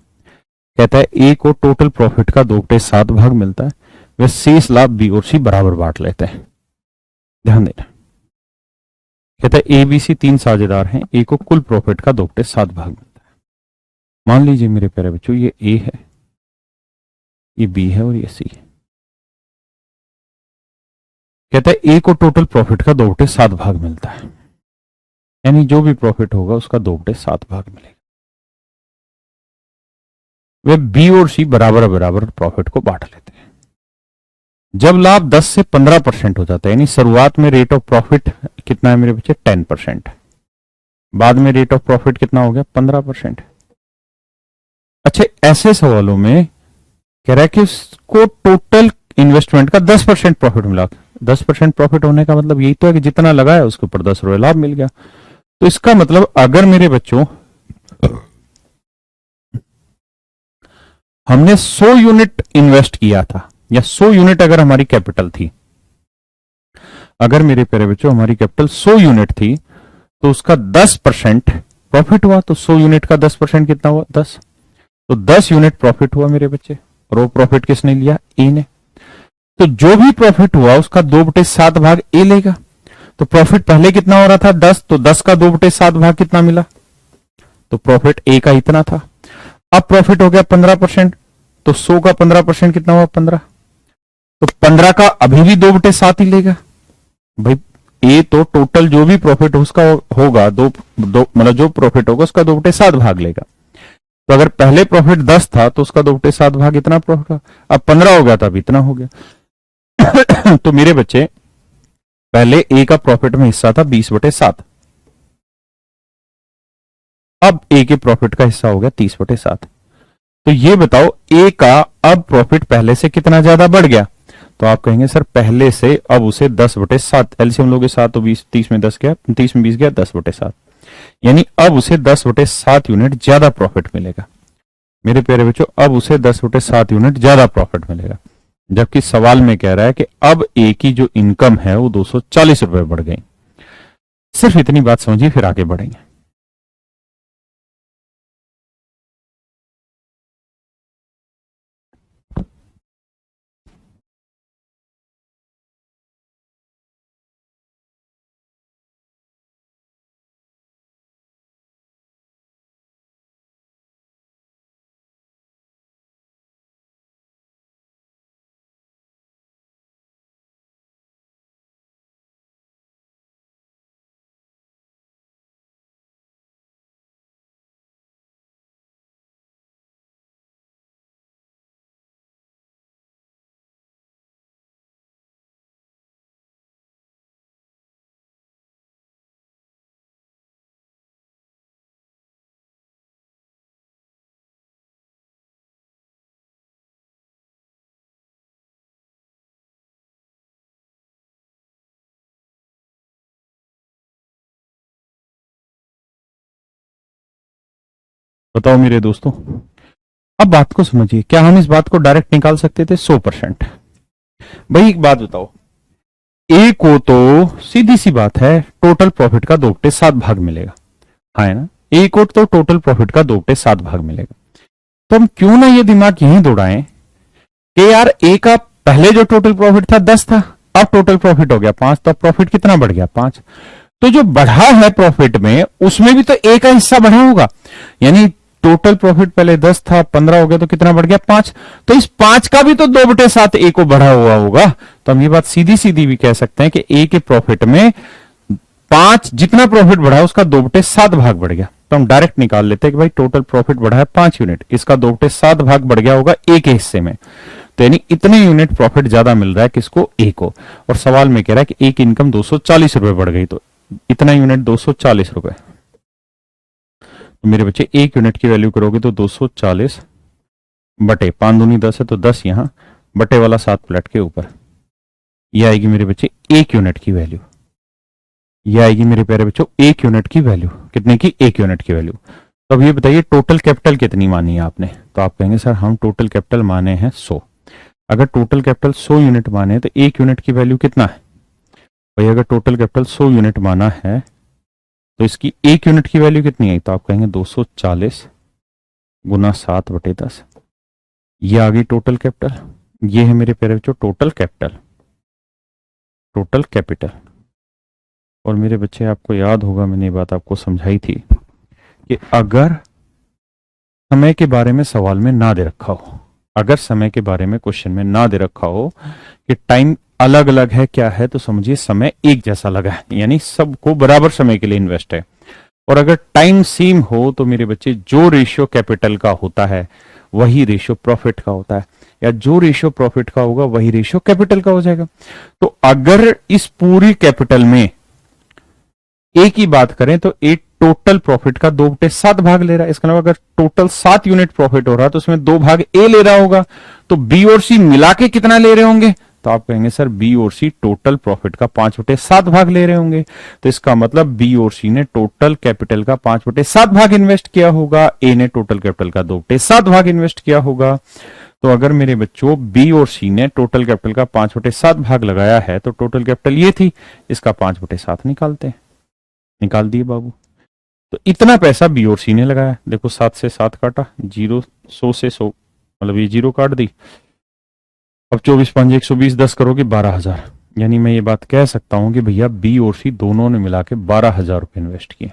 कहता है ए को टोटल प्रॉफिट का 2/7 मिलता है। वे शेष लाभ बी और सी बराबर बांट लेते हैं। ध्यान देना। कहता है ए, बी, सी 3 साझेदार हैं। ए को कुल प्रॉफिट का 2/7 मिलता है। मान लीजिए मेरे प्यारे बच्चों, ये ए है, ये बी है और ये सी है। कहता है ए को टोटल प्रॉफिट का 2/7 मिलता है, यानी जो भी प्रॉफिट होगा उसका 2/7 मिलेगा। वे बी और सी बराबर बराबर प्रॉफिट को बांट लेते हैं। जब लाभ 10 से 15% हो जाता है, यानी शुरुआत में रेट ऑफ प्रॉफिट कितना है मेरे बच्चे, 10%, बाद में रेट ऑफ प्रॉफिट कितना हो गया, 15%। अच्छा, ऐसे सवालों में कह रहा है कि उसको टोटल इन्वेस्टमेंट का 10% प्रॉफिट मिला। 10% प्रॉफिट होने का मतलब यही तो है कि जितना लगाया उसके ऊपर 10 रुपए लाभ मिल गया। तो इसका मतलब अगर मेरे बच्चों हमने 100 यूनिट इन्वेस्ट किया था, या 100 यूनिट अगर हमारी कैपिटल थी, अगर मेरे प्यारे बच्चों हमारी कैपिटल 100 यूनिट थी, तो उसका 10% प्रॉफिट हुआ। तो 100 यूनिट का 10% कितना हुआ, 10। तो 10 यूनिट प्रॉफिट हुआ मेरे बच्चे, और वो प्रॉफिट किसने लिया, ए ने। तो जो भी प्रॉफिट हुआ उसका 2/7 ए लेगा। तो प्रॉफिट पहले कितना हो रहा था, 10, तो 10 का 2/7 कितना मिला, तो प्रॉफिट ए का इतना था। अब प्रॉफिट हो गया 15%, तो 100 का 15% कितना हुआ, 15। तो 15 का अभी भी 2/7 ही लेगा भाई। ए तो टोटल जो भी प्रॉफिट उसका होगा, दो मतलब जो प्रॉफिट होगा उसका 2/7 लेगा। तो अगर पहले प्रॉफिट 10 था तो उसका 2/7 इतना प्रॉफिट हुआ। अब 15 हो गया तब इतना हो गया। तो मेरे बच्चे, पहले ए का प्रॉफिट में हिस्सा था 20/7, अब ए के प्रॉफिट का हिस्सा हो गया 30/7। तो ये बताओ ए का अब प्रॉफिट पहले से कितना ज्यादा बढ़ गया। तो आप कहेंगे सर पहले से अब उसे 10/7, एलसीएम लोगे 7 तो 20, 30 में 10 गया, 30 में 20 गया, 10/7, यानी अब उसे 10/7 यूनिट ज्यादा प्रॉफिट मिलेगा। मेरे प्यारे बच्चों, अब उसे 10/7 यूनिट ज्यादा प्रॉफिट मिलेगा। जबकि सवाल में कह रहा है कि अब ए की जो इनकम है वो 240 रुपए बढ़ गई। सिर्फ इतनी बात समझिए, फिर आगे बढ़ेंगे। बताओ मेरे दोस्तों, अब बात को समझिए। क्या हम इस बात को डायरेक्ट निकाल सकते थे 100%? भाई एक बात बताओ, ए को तो सीधी सी बात है टोटल प्रॉफिट का 2/7 मिलेगा, हाँ है ना। ए को तो टोटल प्रॉफिट का 2/7 भाग मिलेगा। तो हम क्यों ना ये दिमाग यहीं दौड़ाएं कि यार ए का पहले जो टोटल प्रॉफिट था 10 था, अब टोटल प्रॉफिट हो गया 5, तो अब प्रॉफिट कितना बढ़ गया 5। तो जो बढ़ा है प्रॉफिट में उसमें भी तो ए का हिस्सा बढ़ा होगा, यानी टोटल प्रॉफिट पहले 10 था 15 हो गया तो कितना बढ़ गया 5, तो इस 5 का भी तो 2/7 ए को बढ़ा हुआ होगा। तो हम ये बात सीधी सीधी भी कह सकते हैं कि ए के प्रॉफिट में 5 जितना प्रॉफिट बढ़ा उसका 2/7 भाग बढ़ गया। तो हम डायरेक्ट निकाल लेते हैं कि भाई टोटल प्रॉफिट बढ़ा है 5 यूनिट, इसका 2/7 भाग बढ़ गया होगा ए के हिस्से में, तो यानी इतने यूनिट प्रॉफिट ज्यादा मिल रहा है किसको, ए को। और सवाल में कह रहा है कि ए की इनकम 240 रुपए बढ़ गई, तो इतना यूनिट 240 रुपए। तो मेरे बच्चे एक यूनिट की वैल्यू करोगे तो 240 बटे 5 दूनी 10 है तो 10 यहां बटे वाला 7 प्लेट के ऊपर, ये आएगी मेरे बच्चे एक यूनिट की वैल्यू। ये आएगी मेरे प्यारे बच्चों एक यूनिट की वैल्यू, कितने की, एक यूनिट की वैल्यू। तो अब ये बताइए टोटल कैपिटल कितनी मानी है आपने, तो आप कहेंगे सर हम टोटल कैपिटल माने हैं 100। अगर टोटल कैपिटल 100 यूनिट माने तो एक यूनिट की वैल्यू कितना है भाई, अगर टोटल कैपिटल 100 यूनिट माना है तो इसकी एक यूनिट की वैल्यू कितनी आई, तो आप कहेंगे 240 गुना 7/10, ये आ गई टोटल कैपिटल। ये है मेरे प्यारे बच्चों टोटल कैपिटल, टोटल कैपिटल। और मेरे बच्चे आपको याद होगा मैंने ये बात आपको समझाई थी कि अगर समय के बारे में सवाल में ना दे रखा हो, अगर समय के बारे में क्वेश्चन में ना दे रखा हो कि टाइम अलग अलग है क्या है, तो समझिए समय एक जैसा लगा है, यानी सबको बराबर समय के लिए इन्वेस्ट है। और अगर टाइम सेम हो तो मेरे बच्चे जो रेशियो कैपिटल का होता है वही रेशियो प्रॉफिट का होता है, या जो रेशियो प्रॉफिट का होगा वही रेशियो कैपिटल का हो जाएगा। तो अगर इस पूरी कैपिटल में ए की बात करें तो ए टोटल प्रॉफिट का 2/7 भाग ले रहा है, इसका मतलब अगर टोटल 7 यूनिट प्रॉफिट हो रहा है तो उसमें 2 भाग ए ले रहा होगा, तो बी और सी मिला के कितना ले रहे होंगे, तो आप कहेंगे सर बी और सी टोटल प्रॉफिट का 5/7 भाग ले रहे होंगे। तो इसका मतलब बी और सी ने टोटल कैपिटल का 5/7 भाग इन्वेस्ट किया होगा, ए ने टोटल कैपिटल का 2/7 भाग इन्वेस्ट किया होगा। तो अगर मेरे बच्चों बी और सी ने टोटल कैपिटल का 5/7 भाग लगाया है तो टोटल कैपिटल ये थी, इसका 5/7 निकालते हैं, निकाल दिए बाबू। तो इतना पैसा बी और सी ने लगाया, देखो 7 से 7 काटा, 0 100 से 100 मतलब ये 0 काट दी। अब 24 5 120 10 करोगे 12,000, यानी मैं ये बात कह सकता हूं कि भैया बी और सी दोनों ने मिला के 12,000 रुपए इन्वेस्ट किए।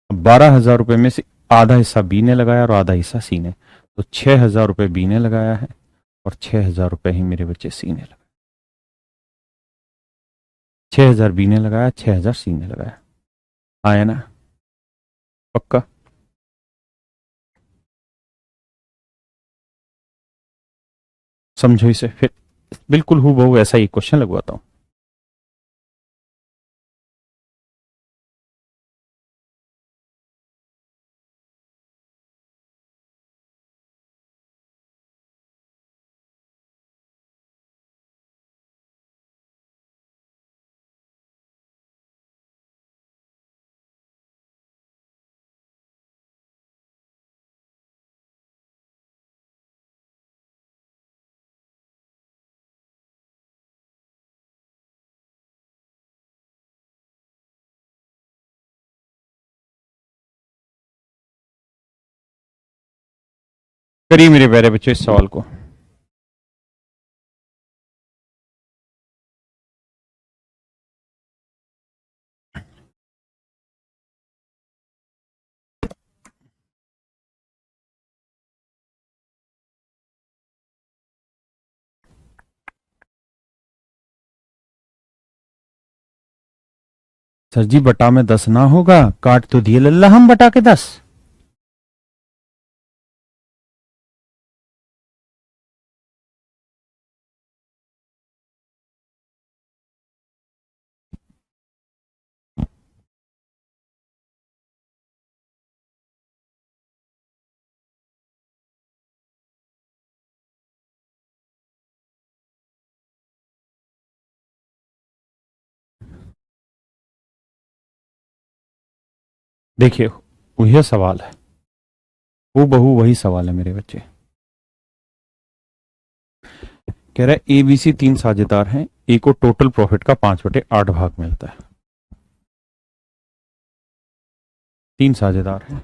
12,000 रुपए में से आधा हिस्सा बी ने लगाया और आधा हिस्सा सी ने, तो 6,000 रुपए बी ने लगाया है और 6,000 रुपए ही मेरे बच्चे सी ने लगाया। 6,000 बी ने लगाया, 6,000 सी ने लगाया, आया ना, पक्का। समझो इसे, फिर बिल्कुल हूबहू ऐसा ही क्वेश्चन लगवाता हूं। करिए मेरे प्यारे बच्चों इस सवाल को। सर जी बटा में 10 ना होगा, काट तो दिए लल्ला हम बटा के 10। देखिए वही सवाल है, वो बहू वही सवाल है मेरे बच्चे। कह रहा है एबीसी 3 साझेदार हैं, ए को टोटल प्रॉफिट का 5/8 भाग मिलता है। तीन साझेदार हैं।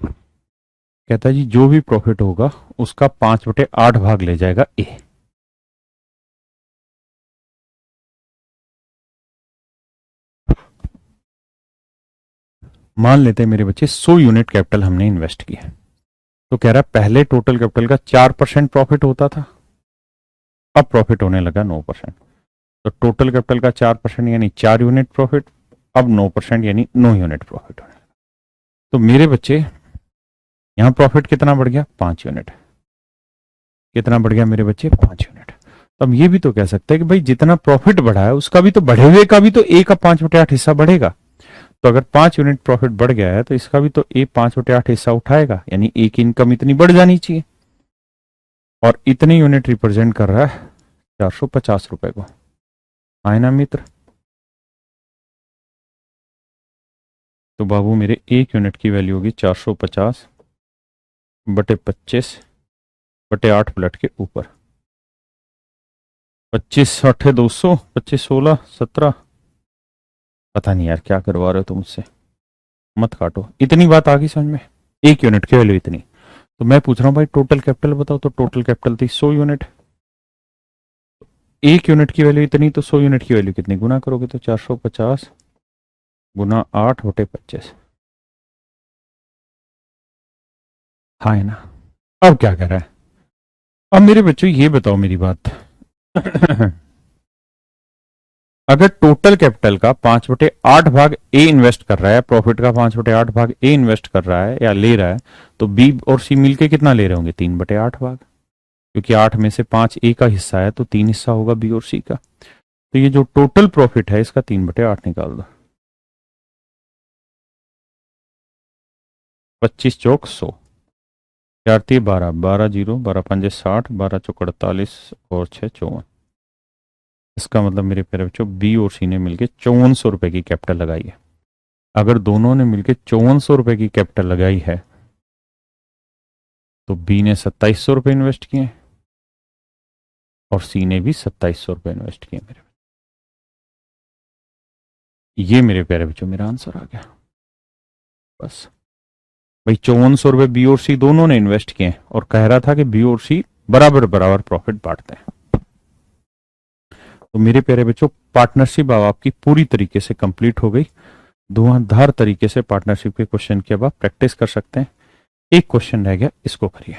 कहता है जी जो भी प्रॉफिट होगा उसका 5/8 भाग ले जाएगा ए। मान लेते हैं मेरे बच्चे 100 यूनिट कैपिटल हमने इन्वेस्ट किया। तो कह रहा है पहले टोटल कैपिटल का 4% प्रॉफिट होता था, अब प्रॉफिट होने लगा 9%। तो टोटल कैपिटल का 4% यानी 4 यूनिट प्रॉफिट, अब 9% यानी 9 यूनिट प्रॉफिट होने लगा। तो मेरे बच्चे यहां प्रॉफिट कितना बढ़ गया, 5 यूनिट। कितना बढ़ गया मेरे बच्चे, 5 यूनिट। तो हम ये भी तो कह सकते हैं कि भाई जितना प्रॉफिट बढ़ा है उसका भी तो बढ़े हुए का भी तो ए का 5/8 हिस्सा बढ़ेगा। तो अगर 5 यूनिट प्रॉफिट बढ़ गया है तो इसका भी तो ए 5/8 हिस्सा उठाएगा, यानी ए की इनकम इतनी बढ़ जानी चाहिए। और इतने यूनिट रिप्रेजेंट कर रहा है 450 रुपए को। आए ना मित्र। तो बाबू मेरे 1 यूनिट की वैल्यू होगी 450/25/8 प्लट के ऊपर। 25 8 200, 25 16 17। पता नहीं यार क्या करवा रहे हो तुम मुझसे, मत काटो। इतनी बात आ गई समझ में, 1 यूनिट की वैल्यू इतनी। तो मैं पूछ रहा हूँ भाई टोटल कैपिटल बताओ, तो टोटल कैपिटल थी 100 यूनिट। 1 यूनिट की वैल्यू इतनी, तो 100 यूनिट की वैल्यू कितनी, गुना करोगे तो 450 × 8/25। हाँ है ना। अब क्या कर रहा है, अब मेरे बच्चों ये बताओ मेरी बात। अगर टोटल कैपिटल का 5/8 भाग ए इन्वेस्ट कर रहा है, प्रॉफिट का 5/8 भाग ए इन्वेस्ट कर रहा है या ले रहा है, तो बी और सी मिलके कितना ले रहे होंगे, 3/8 भाग। क्योंकि 8 में से 5 ए का हिस्सा है तो 3 हिस्सा होगा बी और सी का। तो ये जो टोटल प्रॉफिट है इसका 3/8 निकाल दो। 25 चौक 100, 4×3 12, 12 0, 12×5 = 60, 12×4 = 48 और 6 = 54। इसका मतलब मेरे प्यारे बच्चों बी और सी ने मिलकर 5400 रुपए की कैपिटल लगाई है। अगर दोनों ने मिलकर 5400 रुपए की कैपिटल लगाई है तो बी ने 2700 रुपए इन्वेस्ट किए और सी ने भी 2700 रुपए इन्वेस्ट किए मेरे। ये मेरे प्यारे बच्चों मेरा आंसर आ गया। बस भाई 5400 रुपए बी और सी दोनों ने इन्वेस्ट किए और कह रहा था कि बी और सी बराबर बराबर प्रॉफिट बांटते हैं। तो मेरे प्यारे बच्चों पार्टनरशिप अब आपकी पूरी तरीके से कंप्लीट हो गई। धुआंधार तरीके से पार्टनरशिप के क्वेश्चन की अब आप प्रैक्टिस कर सकते हैं। एक क्वेश्चन रह गया, इसको करिए।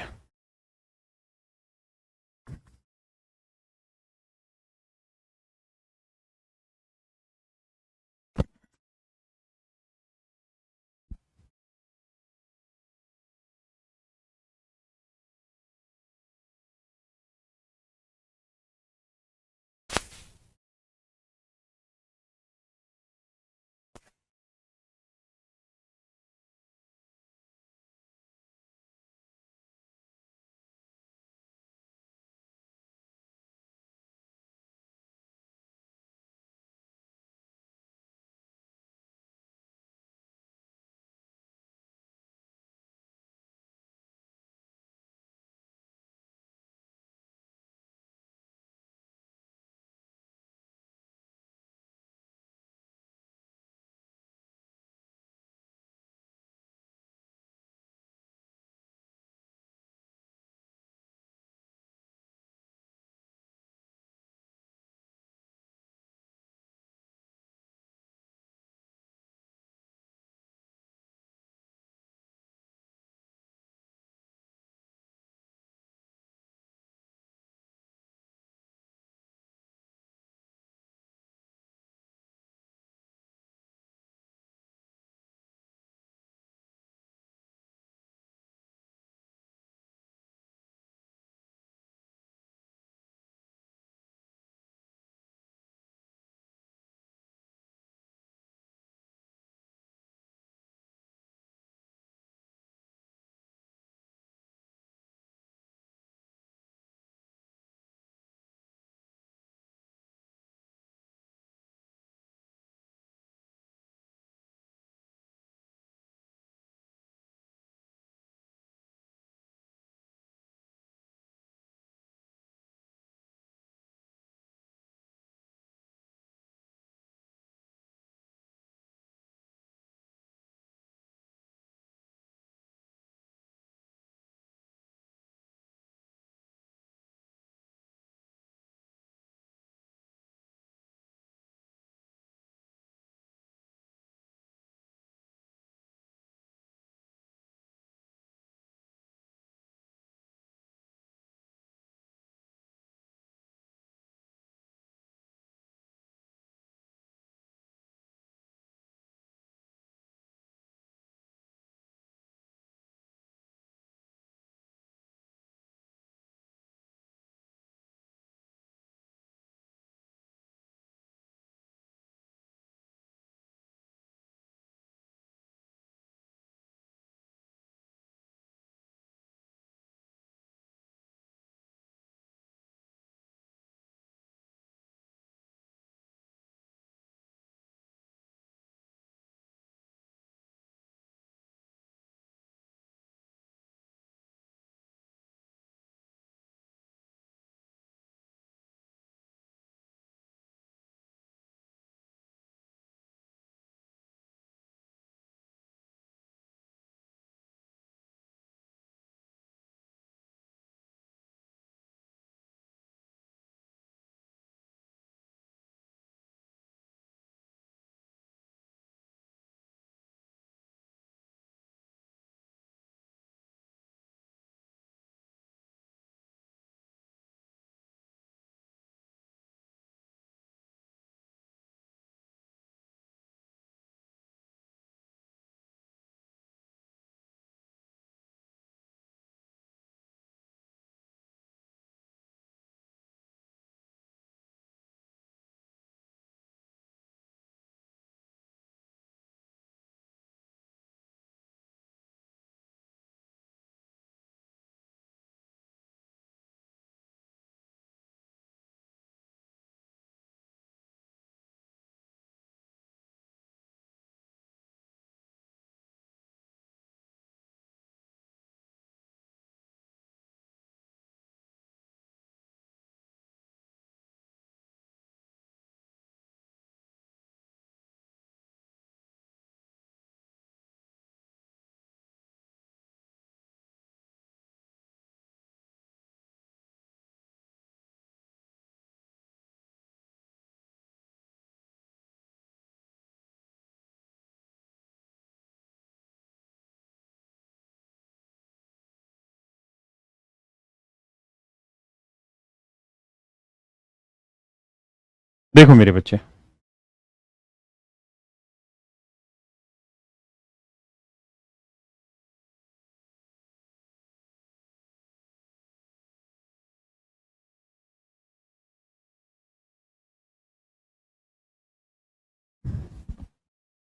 देखो मेरे बच्चे,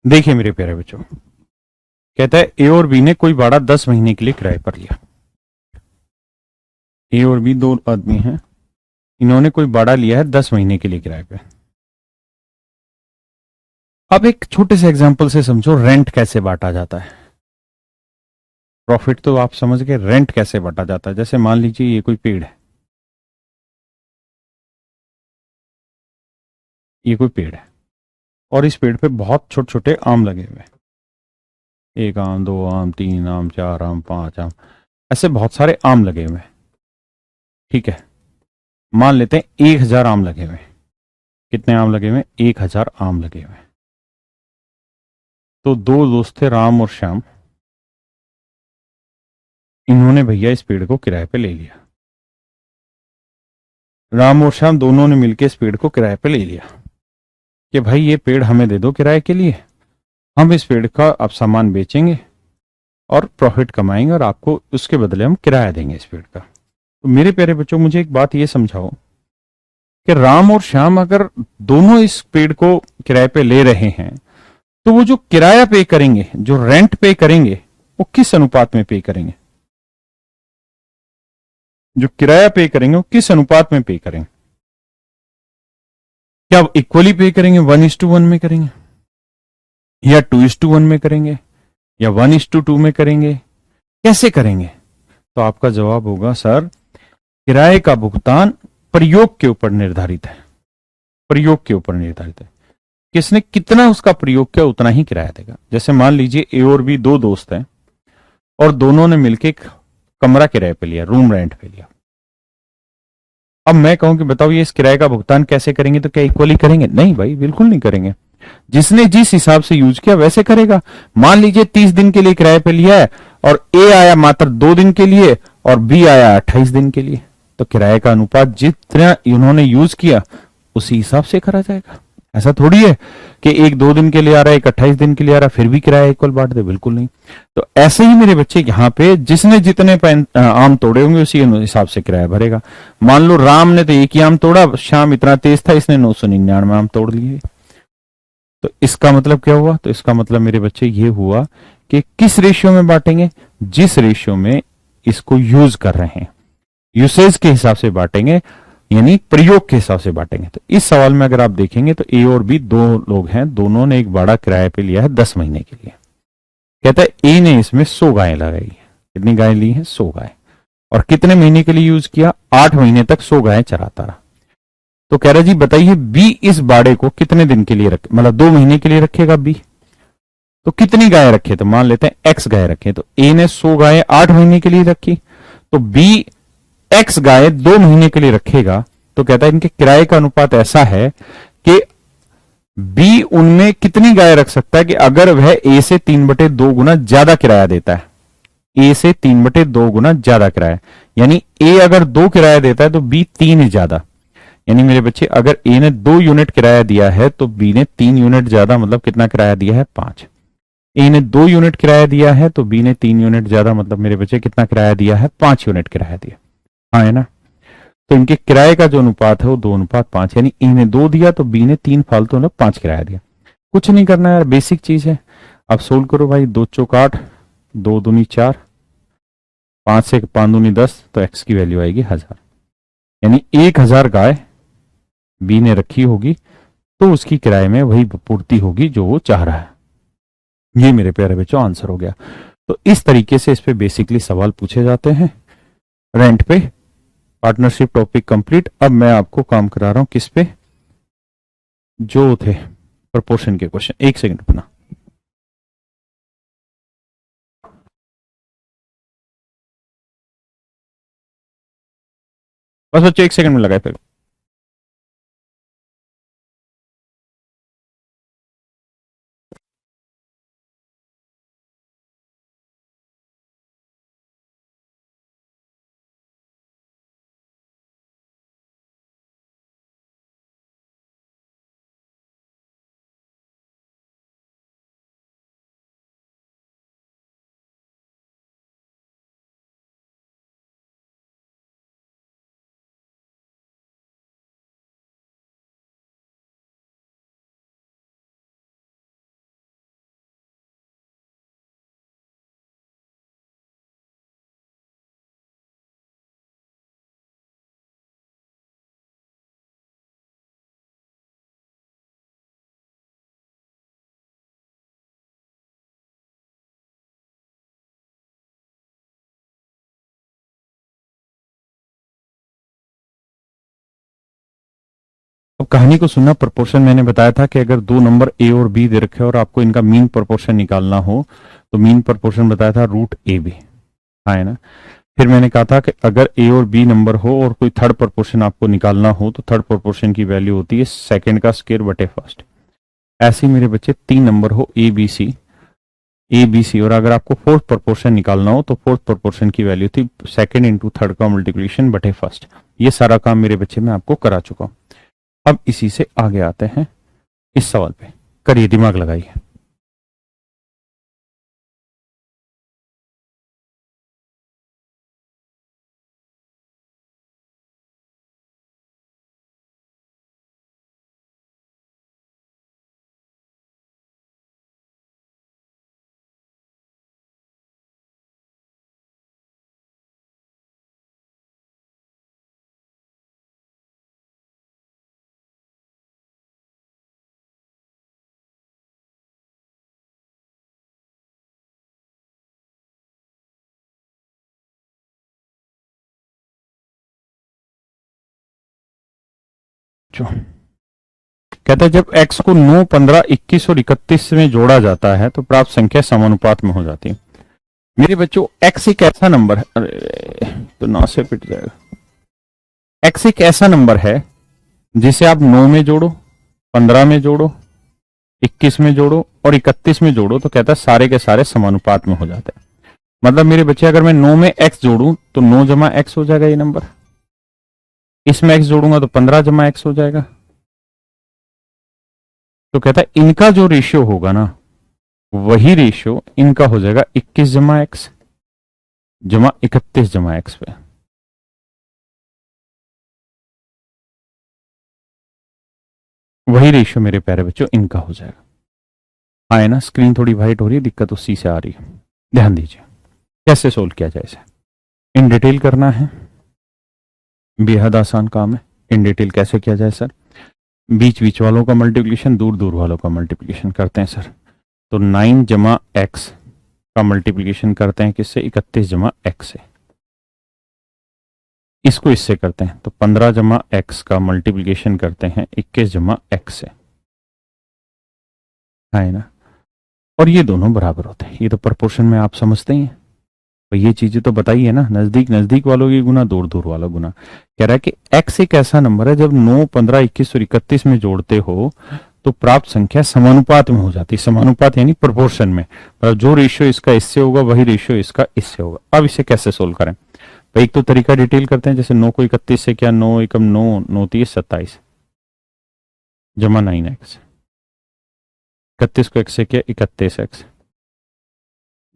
देखिए मेरे प्यारे बच्चों, कहता है ए और बी ने कोई भाड़ा 10 महीने के लिए किराए पर लिया। ए और बी दो आदमी हैं, इन्होंने कोई भाड़ा लिया है 10 महीने के लिए किराए पे। अब एक छोटे से एग्जांपल से समझो रेंट कैसे बांटा जाता है। प्रॉफिट तो आप समझ गए, रेंट कैसे बांटा जाता है। जैसे मान लीजिए ये कोई पेड़ है, ये कोई पेड़ है और इस पेड़ पे बहुत छोटे छोटे आम लगे हुए हैं। एक आम, दो आम, तीन आम, चार आम, पांच आम, ऐसे बहुत सारे आम लगे हुए हैं। ठीक है, मान लेते हैं 1000 आम लगे हुए हैं। कितने आम लगे हुए हैं? 1000 आम लगे हुए हैं। तो दो दोस्त थे, राम और श्याम। इन्होंने भैया इस पेड़ को किराए पे ले लिया। राम और श्याम दोनों ने मिलकर इस पेड़ को किराए पे ले लिया कि भाई ये पेड़ हमें दे दो किराए के लिए, हम इस पेड़ का अब सामान बेचेंगे और प्रॉफिट कमाएंगे और आपको उसके बदले हम किराया देंगे इस पेड़ का। तो मेरे प्यारे बच्चों, मुझे एक बात ये समझाओ कि राम और श्याम अगर दोनों इस पेड़ को किराए पे ले रहे हैं, तो वो जो किराया पे करेंगे, जो रेंट पे करेंगे, वो किस अनुपात में पे करेंगे? जो किराया पे करेंगे वो किस अनुपात में पे करेंगे? क्या इक्वली पे करेंगे, 1:1 में करेंगे, या 2:1 में करेंगे, या 1:2 में करेंगे? कैसे करेंगे? तो आपका जवाब होगा सर, किराए का भुगतान प्रयोग के ऊपर निर्धारित है। प्रयोग के ऊपर निर्धारित है, किसने कितना उसका प्रयोग किया उतना ही किराया देगा। जैसे मान लीजिए ए और बी दो दोस्त हैं और दोनों ने मिलकर एक कमरा किराए पे लिया, रूम रेंट पे लिया। अब मैं कहूं कि बताओ ये इस किराए का भुगतान कैसे करेंगे, तो क्या इक्वली करेंगे? नहीं भाई, बिल्कुल नहीं करेंगे। जिसने जिस हिसाब से यूज किया वैसे करेगा। मान लीजिए 30 दिन के लिए किराए पे लिया है और ए आया मात्र 2 दिन के लिए और बी आया 28 दिन के लिए, तो किराए का अनुपात जितना इन्होंने यूज किया उसी हिसाब से करा जाएगा। ऐसा थोड़ी है कि एक 2 दिन के लिए आ रहा है, एक 28 दिन के लिए आ रहा है, फिर भी किराया इक्वल बांट दे, बिल्कुल नहीं। तो ऐसे ही मेरे बच्चे यहाँ पे जिसने जितने आम तोड़े होंगे उसी हिसाब से किराया भरेगा। मान लो राम ने तो एक ही आम तोड़ा, श्याम इतना तेज था, इसने 999 आम तोड़ लिए। तो इसका मतलब क्या हुआ? तो इसका मतलब मेरे बच्चे ये हुआ कि किस रेशियो में बांटेंगे? जिस रेशियो में इसको यूज कर रहे हैं, यूसेज के हिसाब से बांटेंगे, यानी प्रयोग के हिसाब से बांटेंगे। तो इस सवाल में अगर आप देखेंगे तो ए और बी दो लोग हैं, दोनों ने एक बाड़ा किराए पे लिया है 10 महीने के लिए। कहता है ए ने इसमें 100 गायें लगाई है। कितनी गायें ली हैं? 100 गायें। और कितने महीने के लिए यूज किया? 8 महीने तक 100 गायें चराता रहा। तो कह रहा जी बताइए बी इस बाड़े को कितने दिन के लिए रखे, मतलब 2 महीने के लिए रखेगा बी। तो कितनी गायें रखे? तो मान लेते हैं एक्स गाय रखे। तो ए ने 100 गायें 8 महीने के लिए रखी, तो बी एक्स गाय 2 महीने के लिए रखेगा। तो कहता है इनके किराए का अनुपात ऐसा है कि बी उनमें कितनी गाय रख सकता है कि अगर वह ए से 3/2 गुना ज्यादा किराया देता है, ए से 3/2 गुना ज्यादा किराया, यानी ए अगर 2 किराया देता है तो बी 3 ही ज्यादा। यानी मेरे बच्चे अगर ए ने 2 यूनिट किराया दिया है तो बी ने 3 यूनिट ज्यादा, मतलब कितना किराया दिया है? 5। ए ने 2 यूनिट किराया दिया है तो बी ने 3 यूनिट ज्यादा, मतलब मेरे बच्चे कितना किराया दिया है? 5 यूनिट किराया दिया। हाँ है ना? तो इनके किराए का जो अनुपात है वो 2:5, यानी ए ने 2 दिया तो बी ने 3 फालतू, मतलब 5 किराया दिया। कुछ नहीं करना यार, बेसिक चीज है। अब सोल्व करो भाई, 2 चौक 8, 2 दूनी 4, 5 से 5 दूनी 10, तो एक्स की वैल्यू आएगी 1000। यानी 1000 गाय बी ने रखी होगी तो उसकी किराए में वही पूर्ति होगी जो वो चाह रहा है। ये मेरे प्यारे बच्चों आंसर हो गया। तो इस तरीके से इस पे बेसिकली सवाल पूछे जाते हैं रेंट पे। Partnership topic complete. अब मैं आपको काम करा रहा हूं किस पे? जो थे प्रपोर्शन के क्वेश्चन। एक सेकंड अपना, बस बच्चे 1 सेकंड में लगाए फिर। अब कहानी को सुनना। प्रोपोर्शन मैंने बताया था कि अगर दो नंबर ए और बी दे रखे और आपको इनका मीन प्रोपोर्शन निकालना हो तो मीन प्रोपोर्शन बताया था रूट ए बी, हाँ है ना। फिर मैंने कहा था कि अगर ए और बी नंबर हो और कोई थर्ड प्रोपोर्शन आपको निकालना हो तो थर्ड प्रोपोर्शन की वैल्यू होती है सेकंड का स्क्वायर बटे फर्स्ट। ऐसे ही मेरे बच्चे तीन नंबर हो ए बी सी और अगर आपको फोर्थ प्रोपोर्शन निकालना हो तो फोर्थ प्रोपोर्शन की वैल्यू थी सेकंड इंटू थर्ड का मल्टीप्लिकेशन बटे फर्स्ट। ये सारा काम मेरे बच्चे मैं आपको करा चुका हूं। अब इसी से आगे आते हैं इस सवाल पे, करिए दिमाग लगाइए। जो कहता है जब x को 9, 15, 21 और 31 में जोड़ा जाता है तो प्राप्त संख्या समानुपात में हो जाती है। मेरे बच्चों x एक ऐसा नंबर है, अरे तो 9 से पिट जाएगा। x एक ऐसा नंबर है जिसे आप 9 में जोड़ो, 15 में जोड़ो, 21 में जोड़ो और 31 में जोड़ो तो कहता है सारे के सारे समानुपात में हो जाते हैं। मतलब मेरे बच्चे अगर मैं 9 में x जोड़ूं तो 9 जमा x हो जाएगा ये नंबर, इसमें x जोड़ूंगा तो 15 जमा x हो जाएगा। तो कहता है इनका जो रेशियो होगा ना वही रेशियो इनका हो जाएगा 21 जमा एक्स जमा 31 जमा एक्स पे। वही रेशियो मेरे प्यारे बच्चों इनका हो जाएगा। हाँ है ना, स्क्रीन थोड़ी वाइट हो रही है, दिक्कत उसी से आ रही है। ध्यान दीजिए कैसे सोल्व किया जाए इसे। इन डिटेल करना है, बेहद आसान काम है। इन डिटेल कैसे किया जाए सर? बीच बीच वालों का मल्टीप्लिकेशन, दूर दूर वालों का मल्टीप्लिकेशन करते हैं सर। तो 9 जमा एक्स का मल्टीप्लिकेशन करते हैं किससे? 31 जमा एक्स से। इसको इससे करते हैं तो 15 जमा एक्स का मल्टीप्लिकेशन करते हैं 21 जमा एक्स से, है ना। और ये दोनों बराबर होते हैं। ये तो प्रोपोर्शन में आप समझते ही हैं। तो ये चीजें तो बताइए ना, नजदीक नजदीक वालों की गुना, दूर दूर वालों गुना। कह रहा है कि x एक ऐसा नंबर है जब 9, 15, 21 और 31 में जोड़ते हो तो प्राप्त संख्या समानुपात में हो जाती है। समानुपात यानी प्रोपोर्शन में, मतलब जो रेशियो इसका इससे होगा वही रेशियो इसका इससे होगा। अब इसे कैसे सोल्व करें? तो एक तो तरीका डिटेल करते हैं, जैसे 9 को 31 से क्या, 9 एकम 9, 9 30 27 जमा 9x, 31 को x से क्या 31x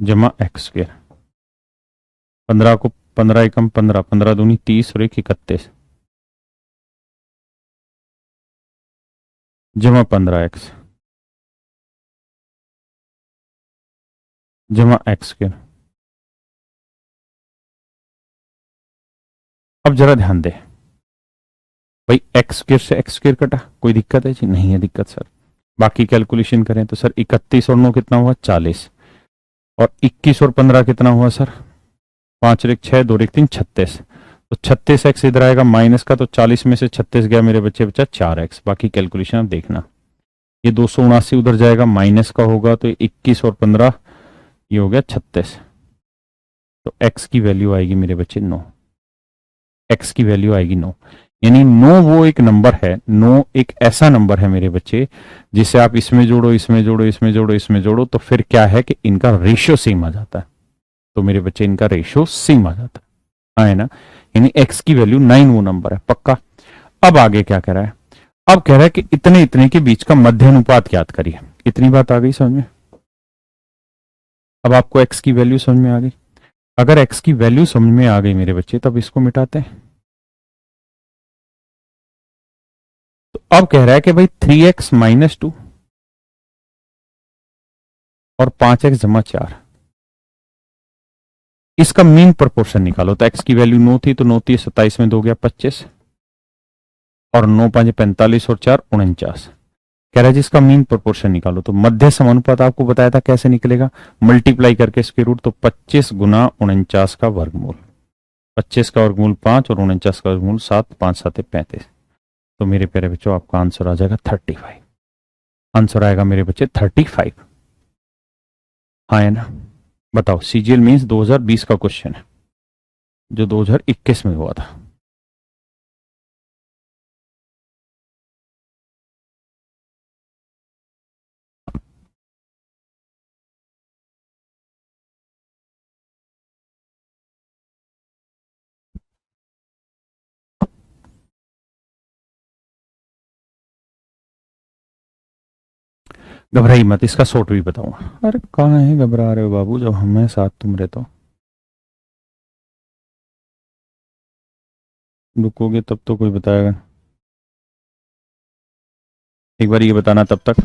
जमा x स्क्वायर, 15 को 15 एकम 15, 15 दूनी 30 और 1 31 जमा 15x जमा x स्क्वायर। अब जरा ध्यान दे भाई, एक्स स्क्वायर से एक्स स्क्वायर कटा, कोई दिक्कत है जी? नहीं है दिक्कत सर। बाकी कैलकुलेशन करें तो सर 31 और 9 कितना हुआ? 40 और 21 और 15 कितना हुआ सर? 5 और 1 6, 2 और 1 3 36। तो 36x इधर आएगा माइनस का, तो 40 में से 36 गया मेरे बच्चे, बचा 4x। बाकी कैलकुलेशन आप देखना। ये 279 उधर जाएगा, माइनस का होगा तो 21 और 15 ये हो गया 36। तो x की वैल्यू आएगी मेरे बच्चे 9। x की वैल्यू आएगी 9, यानी 9 वो एक नंबर है, 9 एक ऐसा नंबर है मेरे बच्चे जिसे आप इसमें जोड़ो, इसमें जोड़ो, इसमें जोड़ो, इसमें जोड़ो तो फिर क्या है कि इनका रेशियो सेम आ जाता है। तो मेरे बच्चे इनका रेशियो सेम आ जाता है, है ना। यानी x की वैल्यू 9 वो नंबर है पक्का। अब आगे क्या कह रहा है? अब कह रहा है कि इतने इतने के बीच का मध्य अनुपात याद करिए। इतनी बात आ गई समझ में? अब आपको x की वैल्यू समझ में आ गई। अगर x की वैल्यू समझ में आ गई मेरे बच्चे, तब इसको मिटाते हैं। तो अब कह रहा है कि भाई 3x माइनस 2 और 5x जमा 4, इसका मीन प्रोपोर्शन निकालो। तो x की वैल्यू 9 थी, तो 9 थी 27 में 2 गया 25 और 9 5 45 और 4 49। कह रहा है जिसका मीन प्रोपोर्शन निकालो। तो मध्य समानुपात आपको बताया था कैसे निकलेगा, मल्टीप्लाई करके स्क्वायर रूट। तो 25 गुना 49 का वर्गमूल, 25 का वर्गमूल 5 और 49 का वर्गमूल 7, 5 7 35। तो मेरे प्यारे बच्चों आपका आंसर आ जाएगा 35। आंसर आएगा मेरे बच्चे 35। हाँ है ना। बताओ, सीजीएल मीन्स 2020 का क्वेश्चन है जो 2021 में हुआ था। घबराई मत, इसका शॉर्ट भी बताऊंगा। अरे कहाँ है घबरा रहे हो बाबू, जब हमें साथ तुम रहे तो। रुकोगे तब तो कोई बताएगा। एक बार ये बताना तब तक।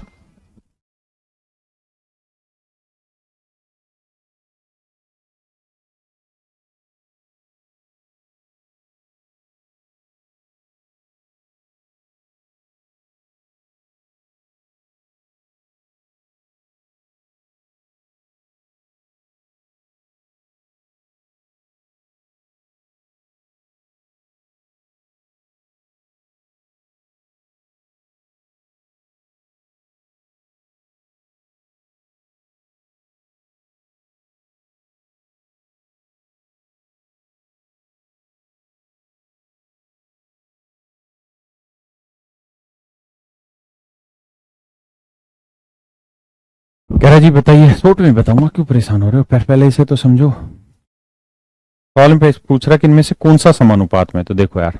कह रहा जी बताइए, शॉर्ट में बताऊंगा, क्यों परेशान हो रहे हो, पहले इसे तो समझो। सवाल में पूछ रहा कि इनमें से कौन सा समानुपात में, तो देखो यार,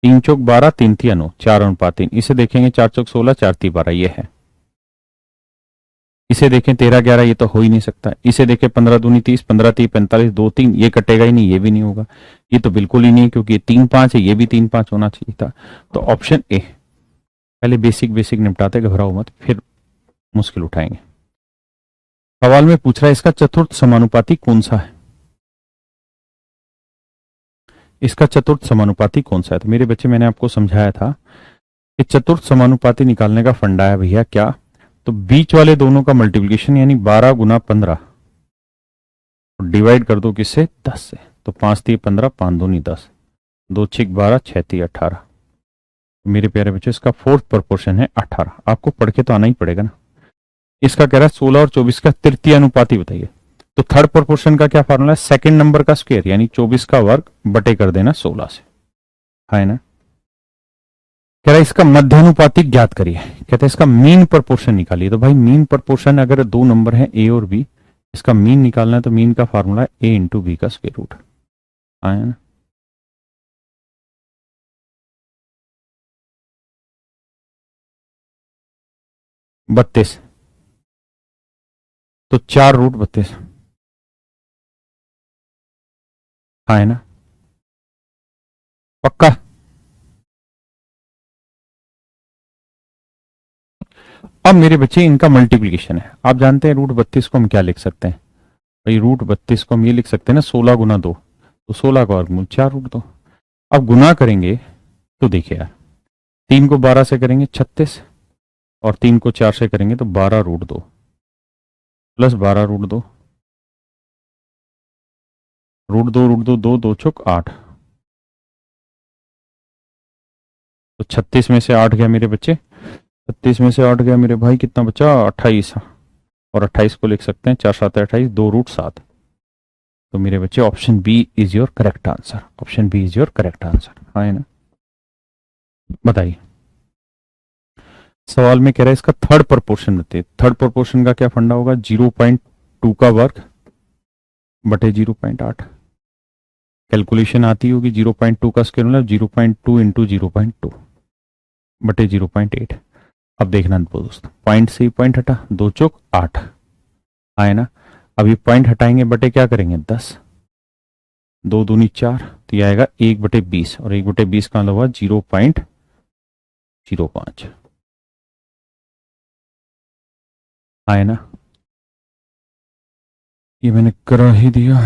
3 चौक 12, 3 तिया 9, 4:3। इसे देखेंगे 4 चौक 16, 4 तिया 12, ये है। इसे देखें 13 11, ये तो हो ही नहीं सकता। इसे देखें 15 दूनी 30, 15 3 45, 2 3, ये कटेगा ही नहीं, ये भी नहीं होगा। ये तो बिल्कुल ही नहीं, क्योंकि ये 3 5 है, ये भी 3 5 होना चाहिए था। तो ऑप्शन ए। पहले बेसिक बेसिक निपटाते, घबराओ मत, फिर मुश्किल उठाएंगे। सवाल में पूछ रहा है इसका चतुर्थ समानुपाती कौन सा है। इसका चतुर्थ समानुपाती कौन सा है, तो मेरे बच्चे मैंने आपको समझाया था कि चतुर्थ समानुपाती निकालने का फंडा है भैया क्या, तो बीच वाले दोनों का मल्टीप्लीकेशन, यानी 12 × 15, डिवाइड कर दो किससे, 10 से। तो 5 × 3 = 15, 5 दूनी 10, 2 6 × 12, 6 × 3 = 18। मेरे प्यारे बच्चों इसका फोर्थ प्रोपोर्शन है 18। आपको पढ़ के तो आना ही पड़ेगा ना। इसका कह रहा है 16 और 24 का तृतीय अनुपाती बताइए। तो थर्ड प्रोपोर्शन का क्या फॉर्मूला है, सेकंड नंबर का स्क्वायर, यानी 24 का वर्ग बटे कर देना 16 से। है ना। कह रहा है इसका मध्यानुपातिक ज्ञात करिए। कहते हैं इसका मीन प्रोपोर्शन निकालिए। तो भाई मीन प्रोपोर्शन, अगर दो नंबर है ए और बी, इसका मीन निकालना है, तो मीन का फार्मूला है ए इंटू बी का स्क्वायर रूट। आया ना। 32, तो 4√32। हाँ है ना। पक्का। अब मेरे बच्चे इनका मल्टीप्लीकेशन है। आप जानते हैं √32 को हम क्या लिख सकते हैं, भाई √32 को हम ये लिख सकते हैं ना, 16 × 2, तो 16 का वर्गमूल 4√2। अब गुना करेंगे तो देखिए यार, 3 को 12 से करेंगे 36, और 3 को 4 से करेंगे तो 12√2 प्लस 12√2, √2 2 2 चौक 8, तो 36 में से 8 गया मेरे बच्चे, 36 में से 8 गया मेरे भाई, कितना बचा, 28। और 28 को लिख सकते हैं 4 7 28, 2√7। तो मेरे बच्चे option B is your correct answer. Option B is your correct answer. हाँ है ना। बताइए, सवाल में कह रहा है इसका थर्ड प्रोपोर्शन बताइए। थर्ड प्रोपोर्शन का क्या फंडा होगा, 0.2 का वर्ग बटे 0.8। कैलकुलेशन आती होगी, 0.2 का स्क्वायर मतलब 0.2 इंटू 0.2 बटे 0.8। अब देखना दोस्त, पॉइंट से ही पॉइंट हटा, 2 चौक 8। आए ना। अब ये पॉइंट हटाएंगे, बटे क्या करेंगे 10, 2 दूनी 4, तो ये आएगा 1/20, और 1/20 का मतलब हुआ 0.05। आए ना। ये मैंने करा ही दिया।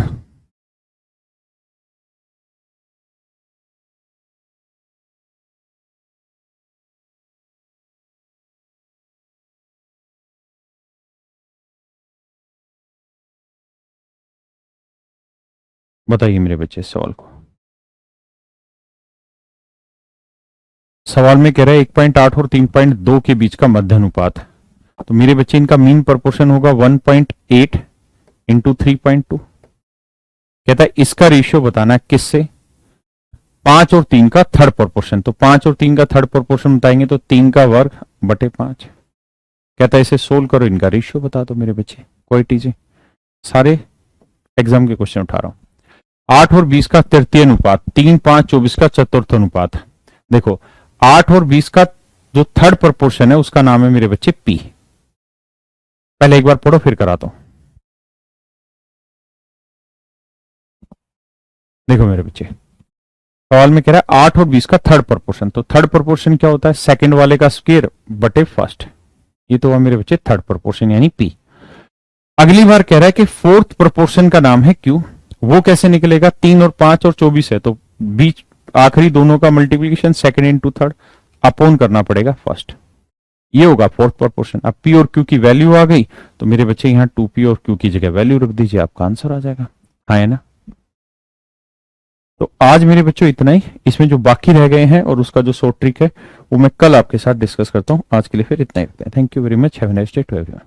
बताइए मेरे बच्चे इस सवाल को। सवाल में कह रहा है 1.8 और 3.2 के बीच का मध्य अनुपात। तो मेरे बच्चे इनका मीन प्रोपोर्शन होगा 1.8 इंटू 3.2। कहता है इसका रेशियो बताना है किससे, 5 और 3 का थर्ड प्रोपोर्शन। तो 5 और 3 का थर्ड प्रोपोर्शन बताएंगे तो 3 का वर्ग बटे 5। कहता है इसे सोल्व करो, इनका रेशियो बता दो मेरे बच्चे। कोई टीजे सारे एग्जाम के क्वेश्चन उठा रहा हूं। 8 और 20 का तृतीय अनुपात, 3, 5, 24 का चतुर्थ अनुपात। देखो 8 और 20 का जो थर्ड प्रोपोर्शन है उसका नाम है मेरे बच्चे पी। पहले एक बार पढ़ो फिर कराता हूं। देखो मेरे बच्चे सवाल में कह रहा है 8 और 20 का थर्ड प्रोपोर्शन। तो थर्ड प्रोपोर्शन क्या होता है, सेकंड वाले का स्क्वायर बटे फर्स्ट। ये तो हुआ मेरे बच्चे थर्ड प्रोपोर्शन यानी पी। अगली बार कह रहा है कि फोर्थ प्रोपोर्शन का नाम है क्यू। वो कैसे निकलेगा, 3 और 5 और 24 है तो बीच आखिरी दोनों का multiplication second into third upon करना पड़ेगा फर्स्ट। ये होगा फोर्थ प्रोपोर्शन। अब पी और क्यू की वैल्यू आ गई तो मेरे बच्चे यहां 2p और q की जगह वैल्यू रख दीजिए, आपका आंसर आ जाएगा। हाँ है ना। तो आज मेरे बच्चों इतना ही। इसमें जो बाकी रह गए हैं और उसका जो शॉर्ट ट्रिक है वो मैं कल आपके साथ डिस्कस करता हूं। आज के लिए फिर इतना ही रखते हैं। Thank you very much. Have a nice day to everyone.